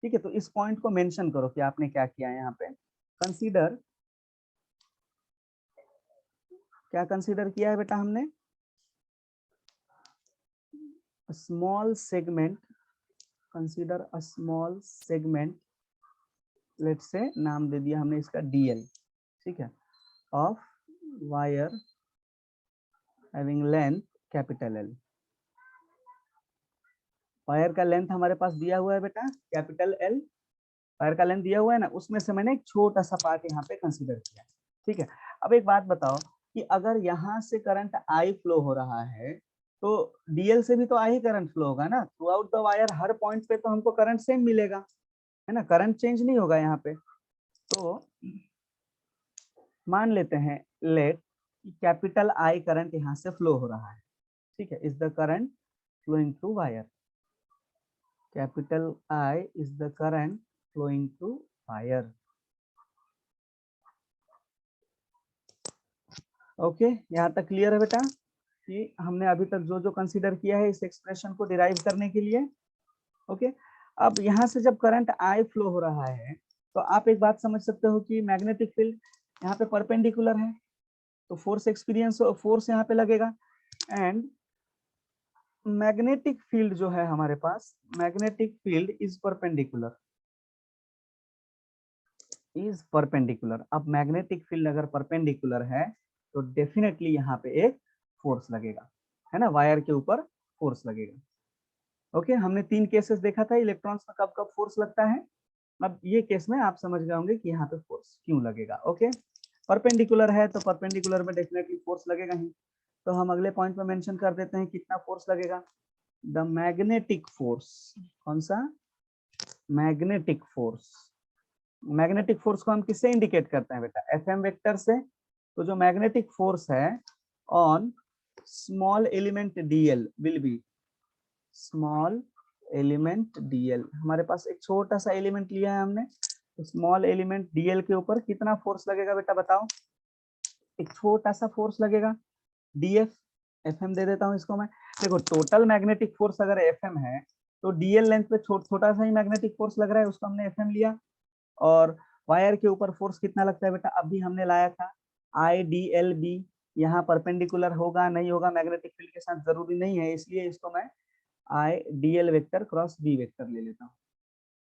[SPEAKER 1] ठीक है, तो इस पॉइंट को मेंशन करो कि आपने क्या किया है यहाँ पे। कंसीडर, क्या कंसीडर किया है बेटा हमने, small segment, consider a small segment, let's say नाम दे दिया हमने इसका DL, ठीक है, of wire having length capital L। Wire का लेंथ हमारे पास दिया हुआ है बेटा कैपिटल L, वायर का लेंथ दिया हुआ है ना, उसमें से मैंने एक छोटा सा पार्ट यहाँ पे कंसीडर किया। ठीक है, अब एक बात बताओ कि अगर यहाँ से करंट I फ्लो हो रहा है तो DL से भी तो I ही करंट फ्लो होगा ना, through out the wire her point पे तो हमको करंट सेम मिलेगा, है ना, करंट चेंज नहीं होगा यहाँ पे। तो मान लेते हैं लेट कैपिटल I करंट यहाँ से फ्लो हो रहा है, ठीक है, is the current flowing through wire, capital I is the current flowing through wire. Okay, यहाँ तक क्लियर है बेटा कि हमने अभी तक जो जो कंसीडर किया है इस एक्सप्रेशन को डिराइव करने के लिए। ओके, अब यहाँ से जब करंट आई फ्लो हो रहा है तो आप एक बात समझ सकते हो कि मैग्नेटिक फील्ड यहाँ पे परपेंडिकुलर है, तो फोर्स यहाँ पे लगेगा। एंड मैग्नेटिक फील्ड जो है हमारे पास, मैग्नेटिक फील्ड इज परपेंडिकुलर। अब मैग्नेटिक फील्ड अगर परपेंडिकुलर है तो डेफिनेटली यहाँ पे एक फोर्स लगेगा, है ना, वायर के ऊपर फोर्स लगेगा। ओके, हमने 3 केसेस देखा था इलेक्ट्रॉन्स में कब कब फोर्स लगता है। अब ये केस में आप समझ गए होंगे कि यहाँ पे फोर्स क्यों लगेगा। ओके, परपेंडिकुलर है तो परपेंडिकुलर में डेफिनेटली फोर्स लगेगा ही। तो हम अगले पॉइंट में मेंशन कर देते हैं कितना फोर्स लगेगा। द मैग्नेटिक फोर्स, कौन सा, मैग्नेटिक फोर्स। मैग्नेटिक फोर्स को हम किससे इंडिकेट करते हैं बेटा, एफएम वेक्टर से। तो जो मैग्नेटिक फोर्स है on small element DL will be, small element DL, हमारे पास एक छोटा सा एलिमेंट लिया है हमने, तो स्मॉल एलिमेंट डीएल के ऊपर कितना फोर्स लगेगा बेटा बताओ। एक छोटा सा फोर्स लगेगा डीएफ, एफएम दे देता हूं इसको मैं। देखो टोटल मैग्नेटिक फोर्स अगर एफएम है तो डीएल लेंथ पे छोटा सा ही मैग्नेटिक फोर्स लग रहा है, उसको हमने एफएम लिया। और वायर के ऊपर फोर्स कितना लगता है बेटा, अभी हमने लाया था आई डी एल बी। यहाँ परपेंडिकुलर होगा नहीं होगा मैग्नेटिक फील्ड के साथ जरूरी नहीं है, इसलिए इसको मैं I D L vector cross B vector ले लेता हूँ।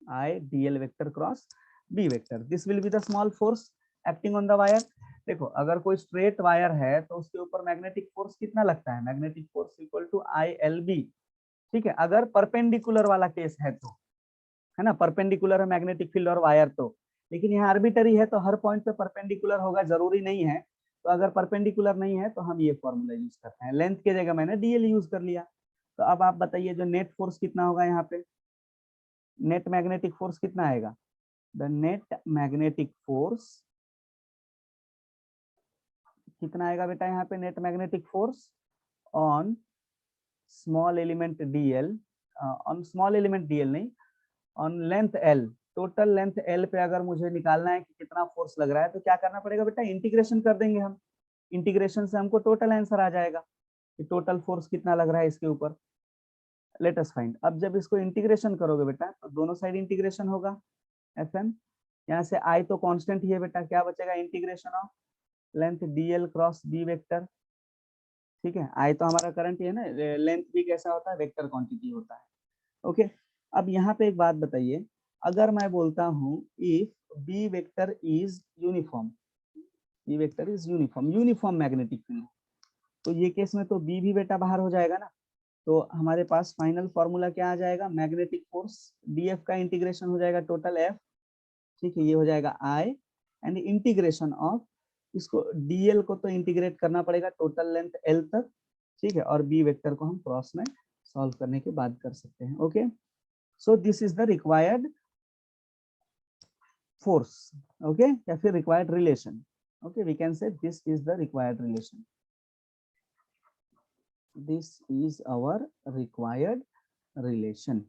[SPEAKER 1] I D L vector cross B vector, this will be the small force acting on the wire. देखो अगर कोई स्ट्रेट वायर है तो उसके ऊपर मैग्नेटिक फोर्स कितना लगता है, magnetic force equal to I L B. ठीक है, अगर परपेंडिकुलर वाला केस है तो, है ना, परपेंडिकुलर है मैग्नेटिक फील्ड और वायर तो। लेकिन यहाँ आर्बिटरी है तो हर पॉइंट पे परपेंडिकुलर होगा जरूरी नहीं है। तो अगर परपेंडिकुलर नहीं है तो हम ये फॉर्मूला यूज करते हैं, लेंथ की जगह मैंने डीएल यूज कर लिया। तो अब आप बताइए जो नेट फोर्स कितना होगा यहाँ पे, नेट मैग्नेटिक फोर्स कितना आएगा। द नेट मैग्नेटिक फोर्स कितना आएगा बेटा यहाँ पे, net magnetic force on small element DL, on small element DL नहीं, on length L, total length L पे अगर मुझे निकालना है कि कितना फोर्स लग रहा है तो क्या करना पड़ेगा बेटा, इंटीग्रेशन कर देंगे हम। इंटीग्रेशन से हमको टोटल आंसर आ जाएगा कि टोटल फोर्स कितना लग रहा है इसके ऊपर। Let us find. अब जब इसको इंटीग्रेशन करोगे बेटा तो दोनों साइड इंटीग्रेशन होगा, एफ एम, यहाँ से आई तो कांस्टेंट ही है बेटा, क्या बचेगा, integration of length DL cross B vector. ठीक है, आई तो हमारा करंट ही है ना, लेंथ भी कैसा होता है, वेक्टर क्वांटिटी होता है। ओके, अब यहाँ पे एक बात बताइए, अगर मैं बोलता हूँ if B vector is uniform, B vector is uniform, uniform magnetic field, तो ये केस में तो बी भी बेटा बाहर हो जाएगा ना। तो हमारे पास फाइनल फॉर्मूला क्या आ जाएगा, मैग्नेटिक फोर्स डीएफ का इंटीग्रेशन हो जाएगा टोटल एफ। ठीक है, ये हो जाएगा आई एंड इंटीग्रेशन ऑफ, इसको डीएल को तो इंटीग्रेट करना पड़ेगा टोटल लेंथ एल तक। ठीक है, और बी वेक्टर को हम क्रॉस में सॉल्व करने के बाद कर सकते हैं। Okay, so this is the required force, okay, या फिर required relation, okay, we can say this is the required relation, this is our required relation।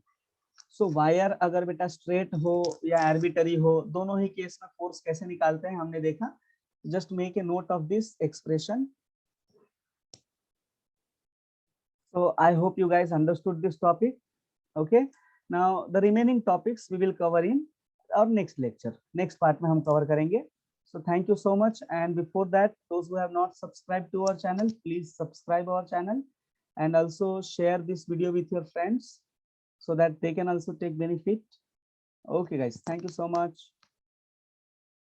[SPEAKER 1] so wire अगर बेटा straight हो या arbitrary हो, दोनों ही केस में फोर्स कैसे निकालते हैं हमने देखा। just make a note of this expression। so I hope you guys understood this topic। okay, now the remaining topics we will cover in our next lecture, next part में हम cover करेंगे। so thank you so much, and before that those who have not subscribed to our channel, please subscribe our channel and also share this video with your friends so that they can also take benefit। okay guys, thank you so much।